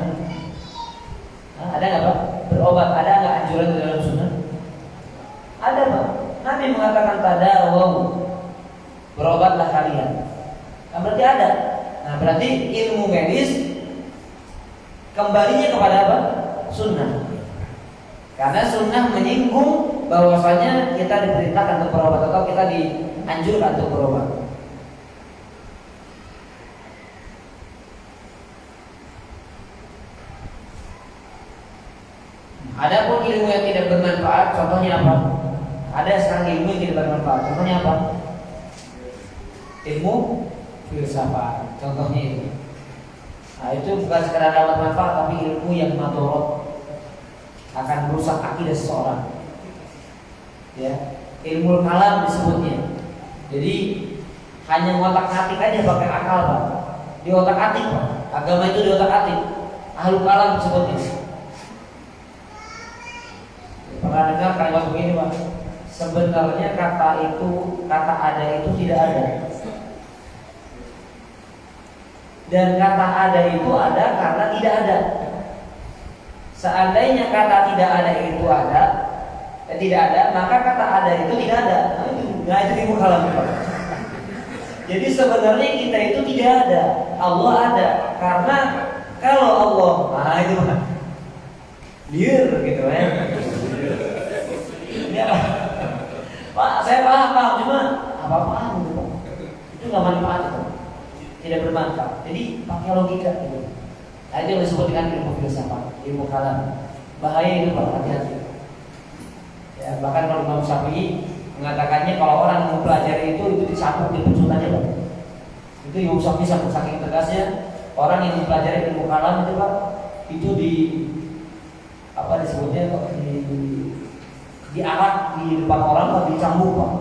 Nah, ada nggak Pak? Berobat, ada nggak anjuran dalam Sunnah? Ada Pak. Nabi mengatakan tadawaw, berobatlah kalian. Nah, berarti ada. Nah, berarti ilmu medis kembalinya kepada apa? Sunnah. Karena sunnah menyinggung bahwasanya kita diperintahkan untuk berobat atau kita dianjurkan untuk berobat. Adapun ilmu yang tidak bermanfaat, contohnya apa? Ada sekarang ilmu yang tidak bermanfaat. Contohnya apa? Ilmu filsafat, contohnya itu. Nah, itu bukan sekadar dapat manfaat, tapi ilmu yang madorot, akan merusak akidah seseorang. Ya, ilmu kalam disebutnya. Jadi hanya ngotak-atik aja pakai akal Pak. Di otak-atik Pak. Agama itu di otak-atik. Ahlu kalam disebutnya. Pernah dengar kalimat begini Pak? Sebenarnya kata ada itu tidak ada. Dan kata ada itu ada karena tidak ada. Seandainya kata tidak ada itu ada, tidak ada, maka kata ada itu tidak ada. Nah itu ilmu kalam. Jadi sebenarnya kita itu tidak ada, Allah ada. Karena kalau Allah, nah itu liar gitu ya. Ya, Pak, saya paham, cuma apa-apaan gitu Pak. Itu nggak manfaat itu, tidak bermanfaat. Jadi pakai logika gitu. Nah, itu yang disebut dengan ilmu filsafat, ilmu kalam. Bahaya itu Pak, hati-hati. Ya, bahkan kalau Imam Syafi'i mengatakannya kalau orang mempelajari itu dicabut, dipecut aja Pak. Itu Imam Syafi'i saking tegasnya, orang yang mempelajari ilmu kalam itu Pak, itu apa disebutnya Pak, diarak di depan orang atau dicambuk Pak.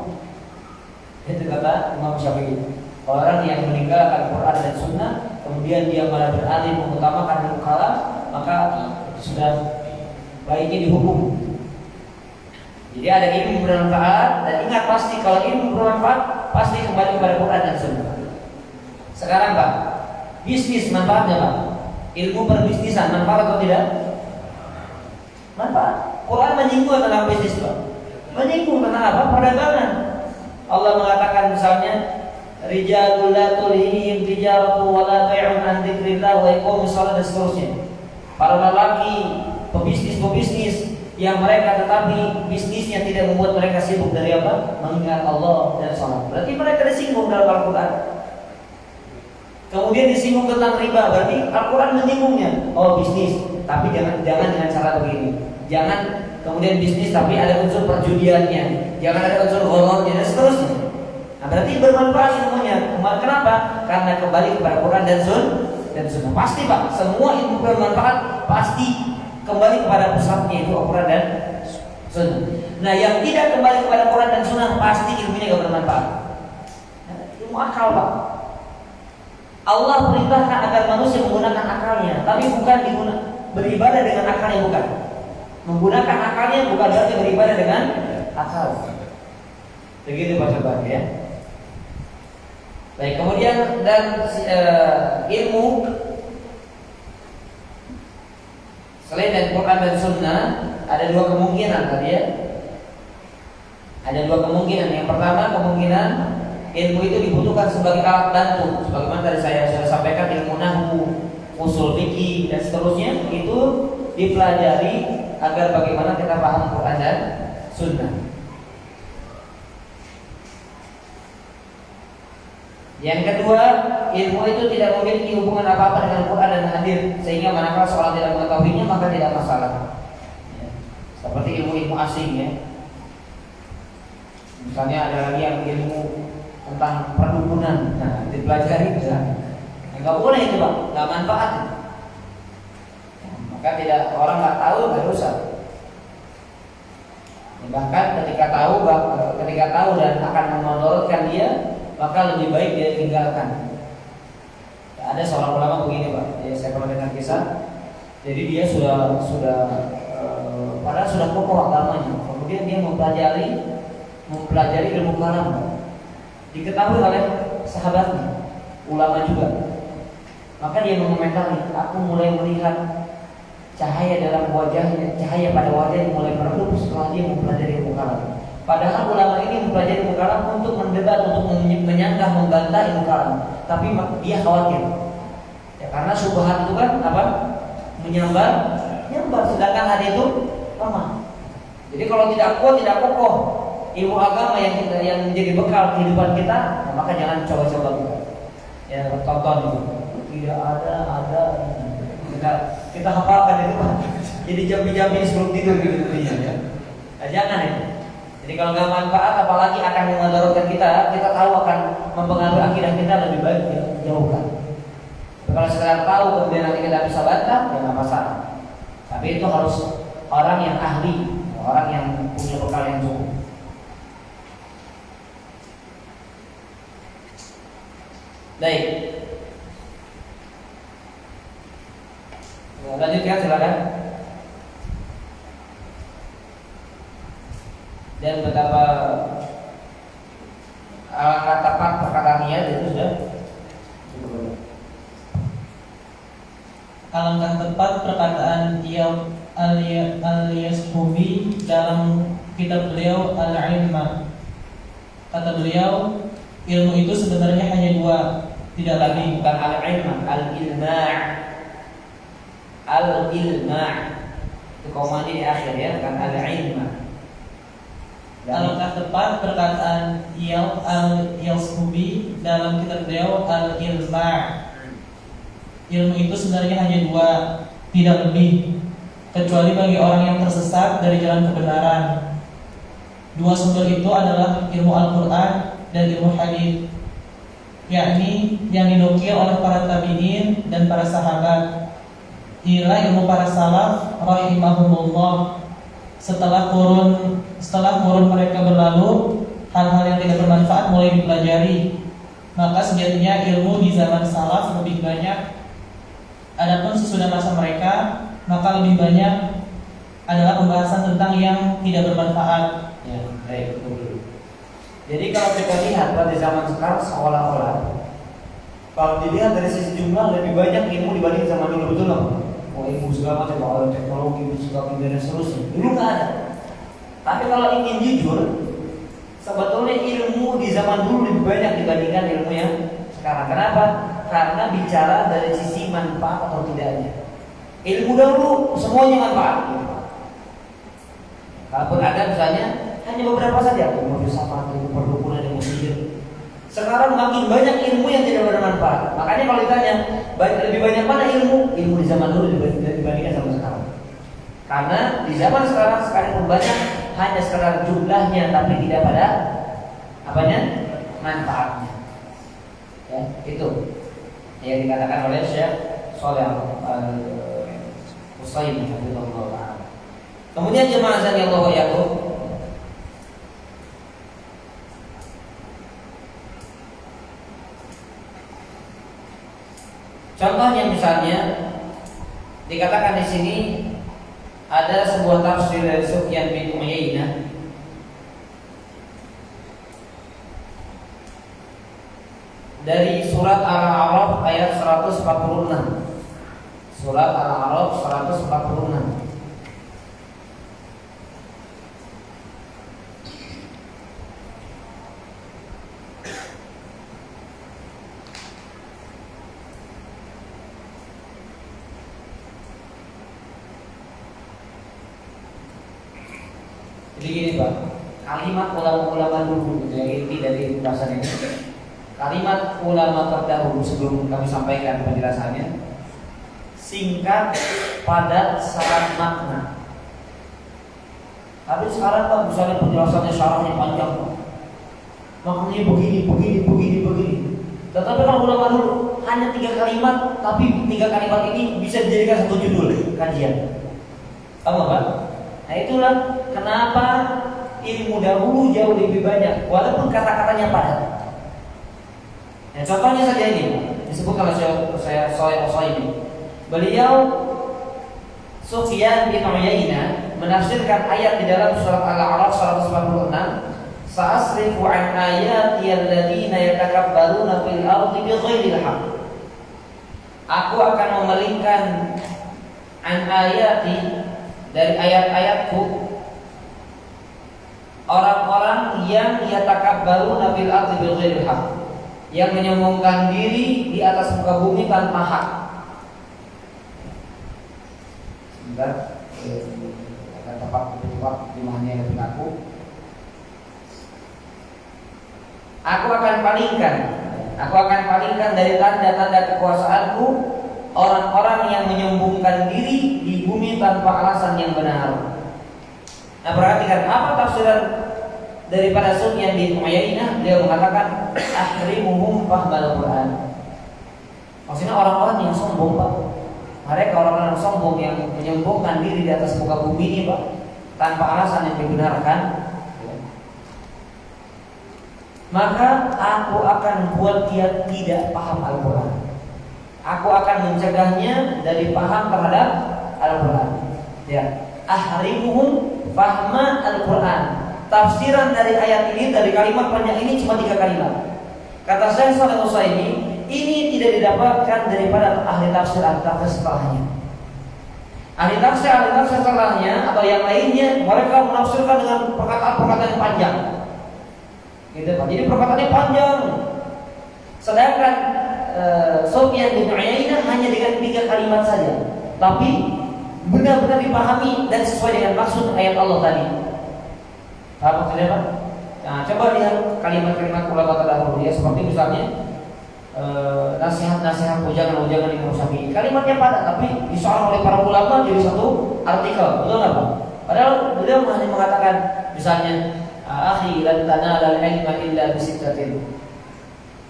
Itu kata Imam Syafi'i. Orang yang meninggalkan Quran dan Sunnah, kemudian dia malah beralih mengutamakan ilmu kalam, maka sudah baiknya dihukum. Jadi ada ilmu bermanfaat, dan ingat pasti kalau ilmu bermanfaat pasti kembali kepada Quran dan Sunnah. Sekarang Pak, bisnis manfaatnya Pak, ilmu perbisnisan manfaat atau tidak? Manfaat. Quran menyinggung tentang bisnis Pak. Menyinggung tentang apa? Perdagangan. Allah mengatakan misalnya, rijalul la tulhihim tijaratu wa la bai'un an dzikrillah wa iqamus shalah dan seterusnya. Para lelaki pebisnis yang mereka tetapi bisnisnya tidak membuat mereka sibuk dari apa? Mengingat Allah dan salat. Berarti mereka disinggung dalam Al-Quran. Kemudian disinggung tentang riba, berarti Al-Quran menyinggungnya. Oh, bisnis, tapi jangan dengan cara begini. Jangan kemudian bisnis tapi ada unsur perjudiannya, jangan ada unsur gharornya dan seterusnya. Nah, berarti bermanfaat semuanya. Kenapa? Karena kembali kepada Quran dan Sunnah. Pasti Pak, semua ilmu bermanfaat pasti kembali kepada pusatnya itu Al-Quran dan Sunnah. Nah, yang tidak kembali kepada Quran dan Sunnah pasti ilmunya tidak bermanfaat. Ilmu akal Pak. Allah perintahkan agar manusia menggunakan akalnya, tapi bukan beribadah dengan akalnya, bukan. Menggunakan akalnya bukan berarti beribadah dengan akal. Begitu Pak Sobat ya. Baik, kemudian dan ilmu selain dari Quran dan Sunnah ada dua kemungkinan tadi ya. Ada dua kemungkinan. Yang pertama kemungkinan ilmu itu dibutuhkan sebagai alat bantu, sebagaimana tadi saya sudah sampaikan ilmu nahwu, usul fikih dan seterusnya itu dipelajari agar bagaimana kita paham Quran dan Sunnah. Yang kedua, ilmu itu tidak memiliki hubungan apa-apa dengan Quran dan hadis, sehingga manakala seorang tidak mengetahuinya maka tidak masalah. Ya. Seperti ilmu asing ya. Misalnya ada lagi yang ilmu tentang perdukunan, nah dipelajari bisa. Enggak boleh itu Pak, enggak manfaat. Maka tidak orang nggak tahu nggak dosa. Bahkan ketika tahu dan akan memudaratkan dia, maka lebih baik dia tinggalkan. Ada seorang ulama begini Pak, ya, saya pernah dengar kisah. Jadi dia sudah padahal sudah kokoh agamanya. Kemudian dia mempelajari ilmu kalam. Diketahui oleh sahabatnya, ulama juga. Maka dia mengomentari, aku mulai melihat cahaya dalam wajahnya, cahaya pada wajahnya mulai meredup setelah dia mempelajari ilmu kalam. Padahal ulama ini mempelajari ilmu kalam untuk mendebat, untuk menyanggah, membantah ilmu kalam. Tapi dia khawatir, ya, karena syubhat itu kan apa? Menyambar, sedangkan hati itu lemah. Jadi kalau tidak kuat, tidak kokoh ilmu agama yang menjadi bekal kehidupan kita, nah, maka jangan coba-coba kita. Ya, tonton itu. Tidak ada. Kita hafalkan itu Pak. Jadi jambi-jambi sebelum tidur gitu ya. Nah, jangan itu. Jadi kalau nggak manfaat, apalagi akan memudaratkan kita tahu akan mempengaruhi akidah kita, lebih baik ya, jauhkan. Kalau sekedar tahu kemudian nanti kita bisa bantah, ya nggak masalah. Tapi itu harus orang yang ahli, orang yang punya bekal yang cukup. Baik. Lanjutkan silakan. Dan betapa alangkah tepat perkataannya itu sudah. Alangkah tepat perkataan Al-Yashubi dalam kitab beliau Al-Ilma. Kata beliau, ilmu itu sebenarnya hanya dua, tidak lagi. Bukan al-ilma, al-ilma'. Al-ilma'. Itu komanya di akhir ya, bukan al-ilma. Alangkah tepat perkataan Al-Yashubi dalam kitab beliau Al-Ilma'. Ilmu itu sebenarnya hanya dua, tidak lebih, kecuali bagi orang yang tersesat dari jalan kebenaran. Dua sumber itu adalah ilmu Al-Quran dan ilmu hadis, yakni yang dinukil oleh para tabi'in dan para sahabat. Inilah ilmu para salaf rahimahumullah. Setelah kurun mereka berlalu, hal-hal yang tidak bermanfaat mulai dipelajari. Maka sejatinya ilmu di zaman salaf lebih banyak. Adapun sesudah masa mereka, maka lebih banyak adalah pembahasan tentang yang tidak bermanfaat. Ya, baik, betul. Jadi kalau kita lihat pada zaman sekarang seolah-olah kalau dilihat dari sisi jumlah lebih banyak ilmu dibanding zaman dulu, betul nggak? Oh, ilmu segala macam, teknologi, psikologi dan seterusnya. Dulu nggak ada. Tapi kalau ingin jujur, sebetulnya ilmu di zaman dulu lebih banyak dibandingkan ilmu yang sekarang. Kenapa? Karena bicara dari sisi manfaat atau tidaknya. Ilmu dahulu semuanya manfaat. Kalaupun ada misalnya hanya beberapa saja, ilmu filsafat, ilmu perdukunan, ilmu sihir. Sekarang makin banyak ilmu yang tidak bermanfaat. Makanya kalau ditanya lebih banyak mana ilmu? Ilmu di zaman dulu dibandingkan sama sekarang. Karena di zaman sekarang banyak hanya sekedar jumlahnya, tapi tidak pada apanya? Manfaatnya. Ya, itu yang dikatakan oleh Syekh Shalih Al-Utsaimin rahimahullah. Kemudian jemaah Allah wa yakum, contohnya misalnya dikatakan di sini ada sebuah tafsir dari Sufyan bin Uyainah dari surat Al-A'raf ayat 146. Surat Al-A'raf 146. Jadi gini Pak, kalimat ulama-ulama dulu gitu, yang inti dari pembahasan ini. Kalimat ulama terdahulu sebelum kami sampaikan penjelasannya, singkat, padat, syarat makna. Tapi sekarang Pak, misalnya penjelasannya syarahnya panjang, maknanya begini. Tetapi kalau ulama dulu hanya 3 kalimat, tapi 3 kalimat ini bisa dijadikan satu judul kajian. Paham Pak? Nah itulah kenapa ilmu dahulu jauh lebih banyak, walaupun kata-katanya padat. Nah, contohnya saja ini disebutkan oleh saya ini. Beliau Sufyan bin Uyainah menafsirkan ayat di dalam surat Al-A'raf 146, "Sa'asrifu an ayati alladziina yatakabbaruna fil ardi bighairil haqq." Aku akan memalingkan an ayati, dari ayat-ayatku, orang-orang yang yatakabbaruna fil ardi bighairil haqq, yang menyombongkan diri di atas muka bumi tanpa hak. Sebentar, akan tepat di mana yang berlaku. Aku akan palingkan dari tanda-tanda kekuasaanku orang-orang yang menyombongkan diri di bumi tanpa alasan yang benar. Nah, perhatikan apa tafsiran daripada Sufyan bin Uyainah. Dia mengatakan ahrimuhum fahmal Quran. Maksudnya orang-orang yang sombong Pak, mereka orang-orang yang sombong yang menyombongkan diri di atas muka bumi ini Pak, tanpa alasan yang dibenarkan, maka aku akan buat dia tidak paham Al-Quran. Aku akan mencegahnya dari paham terhadap Al-Quran. Ya, ahrimuhum fahma Al-Quran. Tafsiran dari ayat ini, dari kalimat panjang ini cuma 3 kalimat. Kata Syekh Shalih Al-Utsaimin, ini tidak didapatkan daripada ahli tafsir setelahnya. Ahli tafsir setelahnya atau yang lainnya, mereka menafsirkan dengan perkataan-perkataan yang panjang. Gitu Pak. Jadi perkataannya panjang. Sedangkan Sufyan bin Uyainah hanya dengan 3 kalimat saja, tapi benar-benar dipahami dan sesuai dengan maksud ayat Allah tadi. Paham maksudnya Pak? Nah, coba lihat kalimat-kalimat ulama terdahulu ya, seperti misalnya nasihat-nasihat, ujangan-ujangan Imam Syafi'i. Kalimatnya padat, tapi disorot oleh para ulama jadi satu artikel, betul nggak Pak? Padahal beliau hanya mengatakan misalnya, akhi lan tanalal ilma illa bisittatin.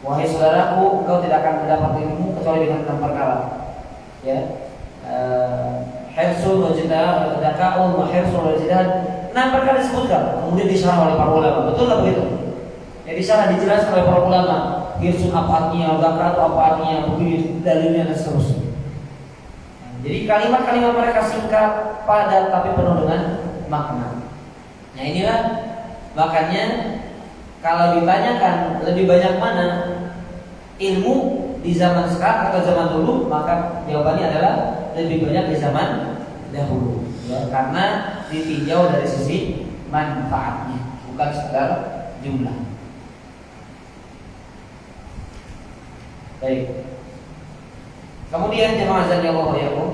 Wahai saudaraku, engkau tidak akan mendapat ilmu kecuali dengan 6 perkara. Ya, hirsul wajdah, dzakaun wa hirsul wajdah. 6 perkara disebutkan, kemudian disyarah oleh para ulama. Betul nggak begitu? Ya, disyarah, dijelaskan oleh para ulama. Hirsul apa artinya, dzaka itu apa artinya, begini dalilnya dan seterusnya. Jadi kalimat-kalimat mereka singkat, padat, tapi penuh dengan makna. Nah inilah makanya kalau ditanyakan lebih banyak mana ilmu di zaman sekarang atau zaman dulu, maka jawabannya adalah lebih banyak di zaman dahulu ya, karena ditinjau dari sisi manfaatnya, bukan sekedar jumlah. Baik. Kemudian jemaah azan ya Allah ya Allah.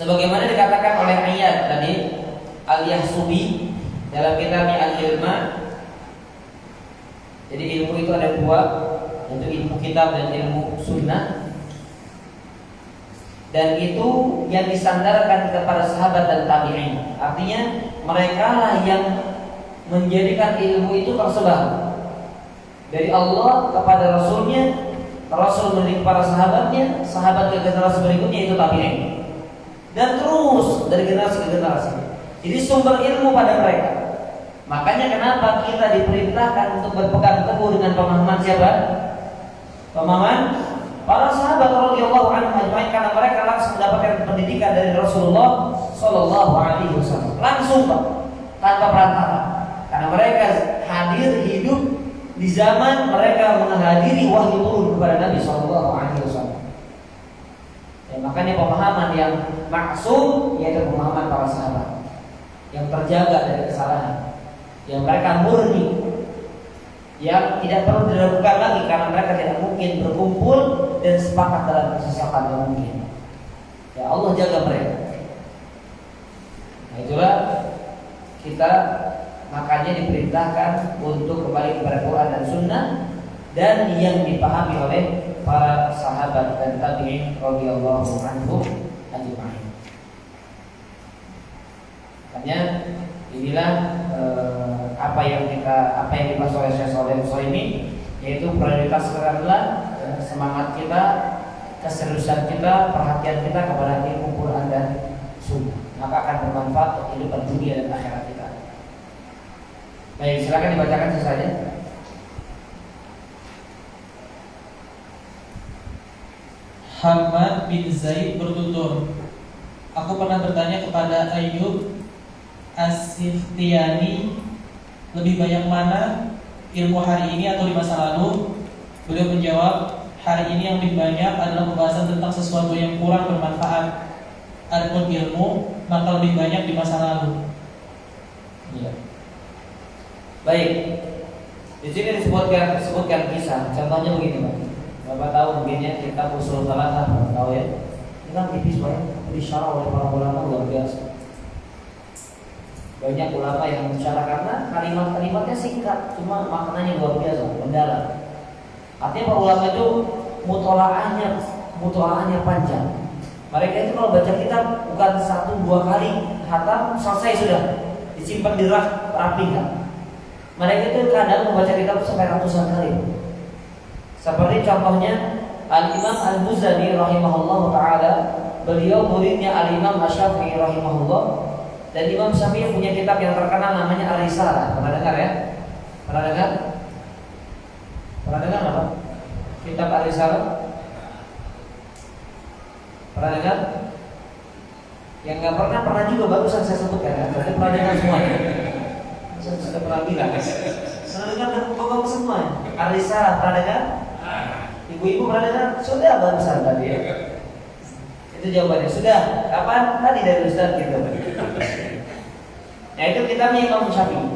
Sebagaimana dikatakan oleh ayat tadi Al-Yahsubi dalam kitabnya Al-Ilma. Jadi ilmu itu ada dua, yaitu ilmu kitab dan ilmu sunnah. Dan itu yang disandarkan kepada sahabat dan tabi'in. Artinya mereka lah yang menjadikan ilmu itu tersebar dari Allah kepada Rasulnya, Rasul memberi kepada sahabatnya, sahabat ke generasi berikutnya itu tabi'in, dan terus dari generasi ke generasi. Jadi sumber ilmu pada mereka. Makanya kenapa kita diperintahkan untuk berpegang teguh dengan pemahaman siapa? Pemahaman para sahabat radhiyallahu anhum ajma'in, karena mereka langsung mendapatkan pendidikan dari Rasulullah sallallahu alaihi wasallam. Langsung Pak, tanpa perantara. Karena mereka hadir hidup di zaman mereka menghadiri wahyu turun kepada Nabi sallallahu alaihi wasallam. Ya, makanya pemahaman yang maksum yaitu pemahaman para sahabat yang terjaga dari kesalahan, yang mereka murni, yang tidak perlu diragukan lagi karena mereka tidak mungkin berkumpul dan sepakat dalam kesesatan yang mungkin. Ya Allah jaga mereka. Nah itulah kita makanya diperintahkan untuk kembali kepada Quran dan Sunnah dan yang dipahami oleh para sahabat dan tabi'in radhiyallahu anhum ajma'in. Makanya inilah apa yang dibahas oleh Syekh Shalih Al-Utsaimin, yaitu prioritas kita adalah semangat kita, keseriusan kita, perhatian kita kepada ilmu Quran dan Sunnah, maka akan bermanfaat untuk kehidupan dunia dan akhirat kita. Baik, silakan dibacakan sisanya. Hamad bin Zaid bertutur, aku pernah bertanya kepada Ayyub As-Sikhtiyani, lebih banyak mana ilmu hari ini atau di masa lalu? Beliau menjawab, hari ini yang lebih banyak adalah pembahasan tentang sesuatu yang kurang bermanfaat. Adapun ilmu maka lebih banyak di masa lalu. Ya. Baik. Di sini disebutkan kisah. Contohnya begini, Pak. Bapak tahu mungkin ya kita usul salatah, tahu ya? Ini kan tipis banget, disyarah oleh para ulama luar biasa. Banyak ulama yang bicara karena kalimat-kalimatnya singkat, cuma maknanya luar biasa, mendalam. Artinya para ulama itu mutolaahnya panjang. Mereka itu kalau baca kitab bukan 1-2 kali khatam selesai sudah, disimpan di rak rapi kan. Mereka itu kadang membaca kitab sampai ratusan kali. Seperti contohnya Al-Imam Al-Muzani rahimahullah ta'ala, beliau muridnya Al-Imam Asy-Syafi'i rahimahullah. Dan Imam Syafi'i punya kitab yang terkenal namanya Ar-Risalah. Pernah dengar ya? Pernah dengar? Pernah dengar apa? Kitab Ar-Risalah? Pernah dengar? Yang nggak pernah juga barusan saya sebutkan ya. Berarti pernah dengar semuanya. Saya sudah pernah bilang. Pernah dengar dan bagus semua. Ar-Risalah pernah dengar? Ibu-ibu pernah dengar? Sudah barusan tadi ya. Itu jawabannya. Sudah. Kapan? Tadi dari Ustaz gitu. Nah itu kitabnya Imam Syafi'i.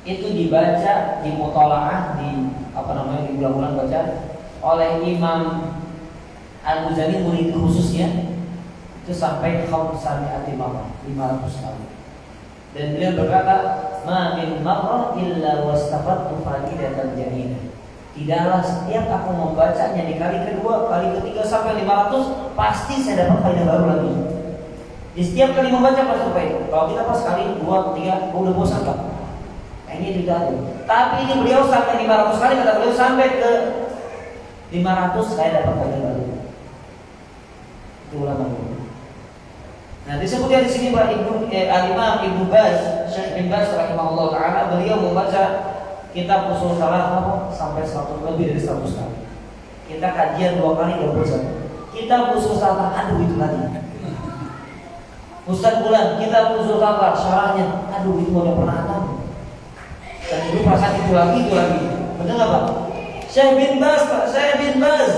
Itu dibaca, dimutolaah, di bulan-bulan baca oleh Imam Al-Muzani murid khususnya itu sampai khamsami'ati marrah, 500 kali. Dan beliau berkata, "Ma min marrah illa wastafadtu fa'idatan jadidah." Tidaklah setiap aku membacanya di kali kedua, kali ketiga sampai 500 pasti saya dapat faedah baru lagi. Di setiap kali membaca pasti faedah. Kalau kita pas kali 2, 3 udah bosan Pak. Nah, ini tidak ada. Tapi ini beliau sampai 500 kali, kata beliau sampai ke 500 saya dapat faedah baru. Itu ulama dulu. Nah, disebutkan di sini bahwa Al-Imam Ibnu Baz, Syekh bin Baz rahimahullah taala, beliau membaca kitab usul salah sampai 100 lebih dari 100 kali. Kita kajian 2 kali udah bosan. Kitab usul salah, aduh itu lagi. Ustaz bulan, kitab usul salah syarahnya, aduh itu udah pernah tahu. Dan itu perasaan itu lagi. Benar nggak Pak? Syekh bin Baz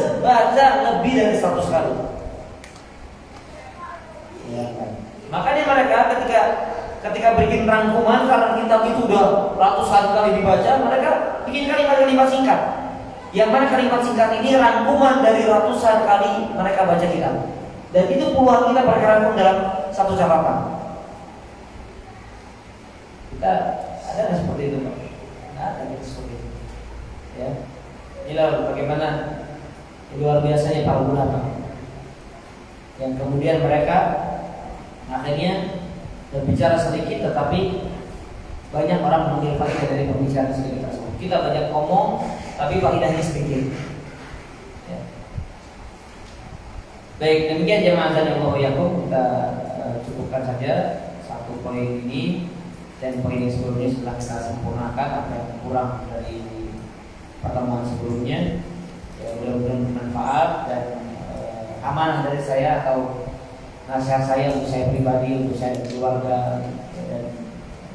dari 100 kali. Ya, kan? Makanya mereka ketika bikin rangkuman karena kitab itu udah ratusan kali dibaca, mereka bikin kalimat-kalimat singkat. Yang mana kalimat singkat ini rangkuman dari ratusan kali mereka baca kitab. Dan itu puluhan kita berkerangkum dalam satu catatan. Kita ada nggak seperti itu, Pak? Nggak ada yang seperti itu. Ya, inilah bagaimana luar biasanya para ulama. Yang kemudian mereka akhirnya berbicara sedikit, tetapi banyak orang mengambil faedah dari pembicaraan sedikit tersebut. Kita banyak ngomong, tapi faedahnya sedikit. Ya. Baik, demikian jemaah Allah yakum, kita cukupkan saja satu poin ini dan poin yang sebelumnya setelah kita sempurnakan apa yang kurang dari pertemuan sebelumnya. Ya, mudah-mudahan bermanfaat dan amanah dari saya atau nasihat saya untuk saya pribadi, untuk saya keluarga, dan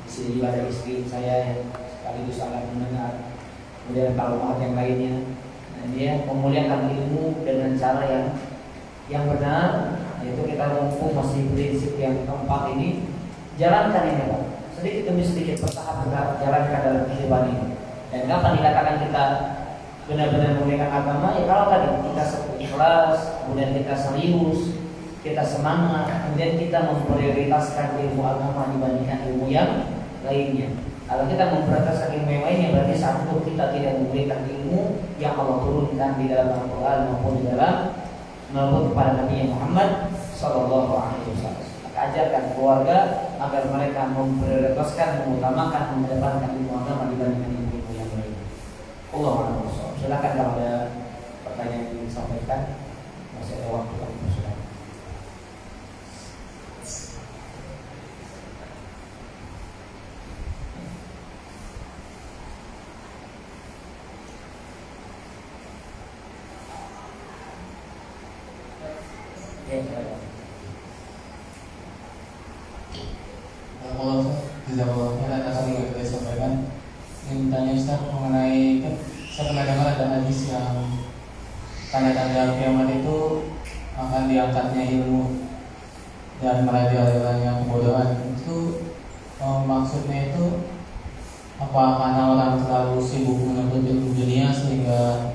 istri juga ada istri saya yang sekaligus akan mendengar. Kemudian para umat yang lainnya, nah, dia memuliakan ilmu dengan cara yang benar, yaitu kita mumpung masih prinsip yang keempat ini, jalankan ini Pak, sedikit demi sedikit bertahap jalankan dalam kehidupan ini. Dan kapan dikatakan kita benar-benar memegang agama, ya kalau tadi kita ikhlas, kemudian kita serius, kita semangat, kemudian kita memprioritaskan ilmu agama dibandingkan ilmu yang lainnya. Kalau kita memprioritaskan ilmu yang lainnya, berarti saat itu kita tidak memberikan ilmu yang Allah turunkan di dalam Al-Quran maupun kepada Nabi Muhammad Sallallahu Alaihi Wasallam. Maka ajarkan keluarga agar mereka memprioritaskan, mengutamakan, mengedepankan ilmu agama dibandingkan ilmu yang lainnya. Allah Akbar. Silakan kalau ada pertanyaan yang ingin disampaikan, masih ada waktu kami persilakan. Kalau jazakallahu khairan atas yang sudah disampaikan, ingin tanya Ustaz mengenai, kan saya pernah dengar ada hadis yang tanda-tanda kiamat itu akan diangkatnya ilmu dan merajalanya kebodohan. Itu maksudnya itu apa karena orang terlalu sibuk menuntut ilmu dunia sehingga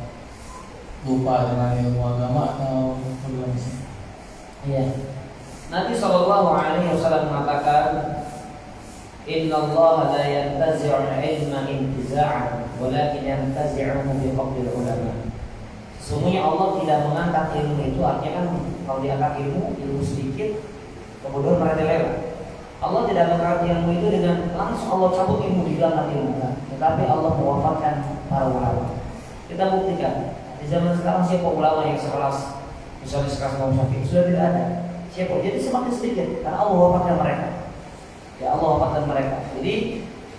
lupa dengan ilmu agama atau bagaimana sih? Iya. Nabi Shallallahu Alaihi Wasallam mengatakan, Inna Allah la yantazi'u ilma intiza'an, walakin yantazi'uhu biqabdil ulama. Sesungguhnya Allah tidak mengangkat ilmu itu, artinya kan kalau diangkat ilmu sedikit, kemudian merajalela. Allah tidak mengangkat ilmu itu dengan langsung Allah cabut ilmu di dalam ilmu, tetapi Allah mewafatkan para ulama. Kita buktikan di zaman sekarang siapa ulama yang sekelas misalnya sekelas Imam Syafi'i sudah tidak ada. Siapa? Jadi semakin sedikit karena Allah wafatkan mereka. Ya Allah wafatkan mereka. Jadi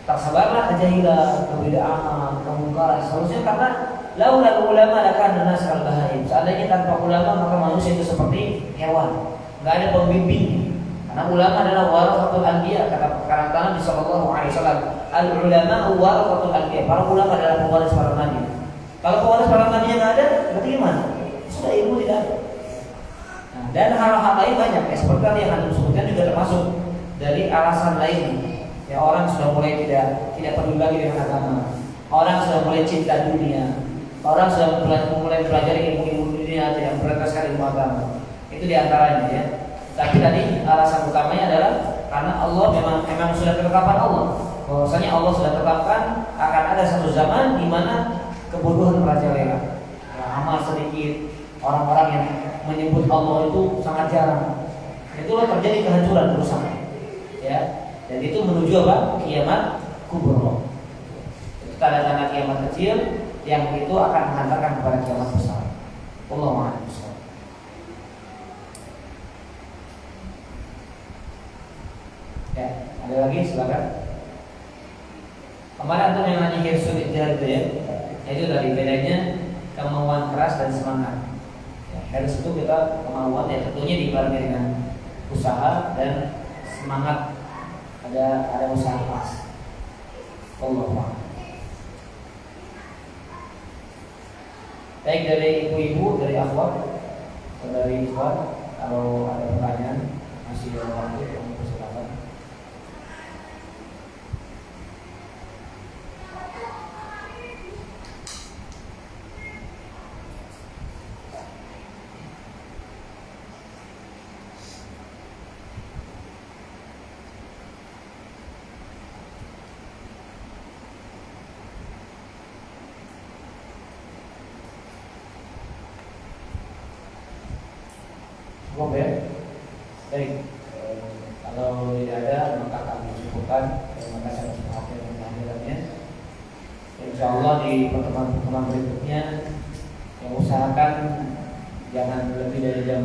tersebarlah kejahilan, kebid'ahan, kemungkaran. Seharusnya karena laula ulama lakana nas kal bahaim. Seandainya tanpa ulama maka manusia itu seperti hewan, enggak ada pembimbing. Karena ulama adalah warathatul anbiya, kata Nabi sallallahu alaihi wasallam, al ulama warathatul anbiya. Para ulama adalah pewaris para nabi. Kalau pewaris para nabi yang ada, berarti gimana? Sudah ilmu tidak ada. Nah, dan hal-hal lain banyak, seperti tadi yang Anda sebutkan juga termasuk dari alasan lain. Ya, orang sudah mulai tidak peduli lagi dengan agama. Orang sudah mulai cinta dunia. Orang sudah mulai mempelajari ilmu dunia, tidak memprioritaskan ilmu agama. Itu diantaranya ya. Tapi tadi alasan utamanya adalah karena Allah memang sudah ketetapan Allah. Bahwasanya Allah sudah tetapkan akan ada satu zaman di mana kebodohan merajalela. Ya, amal sedikit, orang-orang yang menyebut Allah itu sangat jarang. Itulah terjadi kehancuran berusaha. Ya, dan itu menuju apa? Kiamat kubro. Itu tanda-tanda kiamat kecil yang itu akan menghantarkan kepada kiamat besar. Wallahu a'lam. Ya, ada lagi silakan. Kemarin antum yang nanya hirsul ijtihad itu ya. Itu dari bedanya kemauan keras dan semangat. Ya, harus itu kita kemauan ya tentunya dibarengi dengan usaha dan semangat, ada usaha keras. Allah. Baik dari ibu-ibu, dari akhwat, Dari Ikhwan, kalau ada pertanyaan masih ada waktu, kami persilakan. Cukup ya? Baik, kalau tidak ada maka kami cukupkan. Terima kasih atas perhatian dan kehadirannya. Insya Allah di pertemuan berikutnya yang usahakan jangan lebih dari jam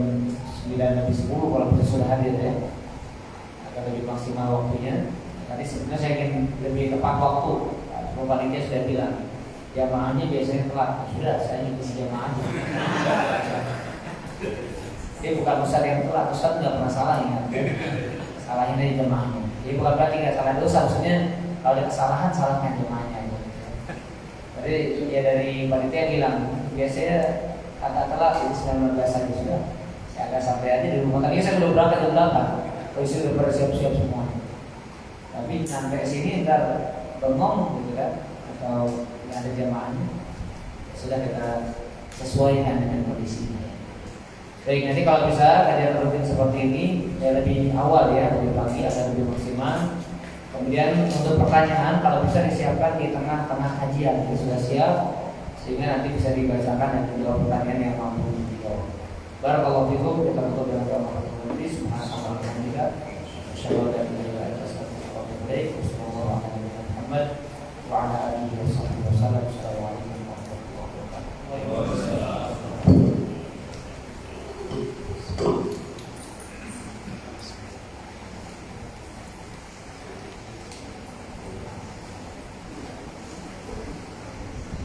9:10 kalau kita sudah hadir ya, agar lebih maksimal waktunya. Tadi sebenarnya saya ingin lebih tepat waktu. Semua panitia sudah bilang jamaahnya biasanya telat. Sudah, saya ngikutin jamaahnya. Dia bukan ustaz yang telat, ustaz nggak pernah salah ya. Salahnya dari jemaahnya. Jadi bukan berarti nggak salah dosa, maksudnya kalau ada kesalahan salahkan jemaahnya. Jadi ya dari panitia bilang biasanya kata telat itu 19 aja sudah. Saya agak santai aja di rumah. Tadi saya udah berangkat jam 8. Polisi udah bersiap-siap semua. Tapi sampai sini ntar bengong gitu kan, atau nggak ada jemaahnya. Sudah kita sesuaikan dengan kondisinya. Baik, nanti kalau bisa kajian rutin seperti ini ya lebih awal ya, lebih pagi agar lebih maksimal. Kemudian untuk pertanyaan kalau bisa disiapkan di tengah-tengah kajian, jadi sudah siap sehingga nanti bisa dibacakan dan menjawab pertanyaan yang mampu dijawab. Barakallahu fikum, kita tutup dengan doa. Subhanallahi wa bihamdihi, asyhadu an la ilaha illa anta, astaghfiruka wa atubu ilaik.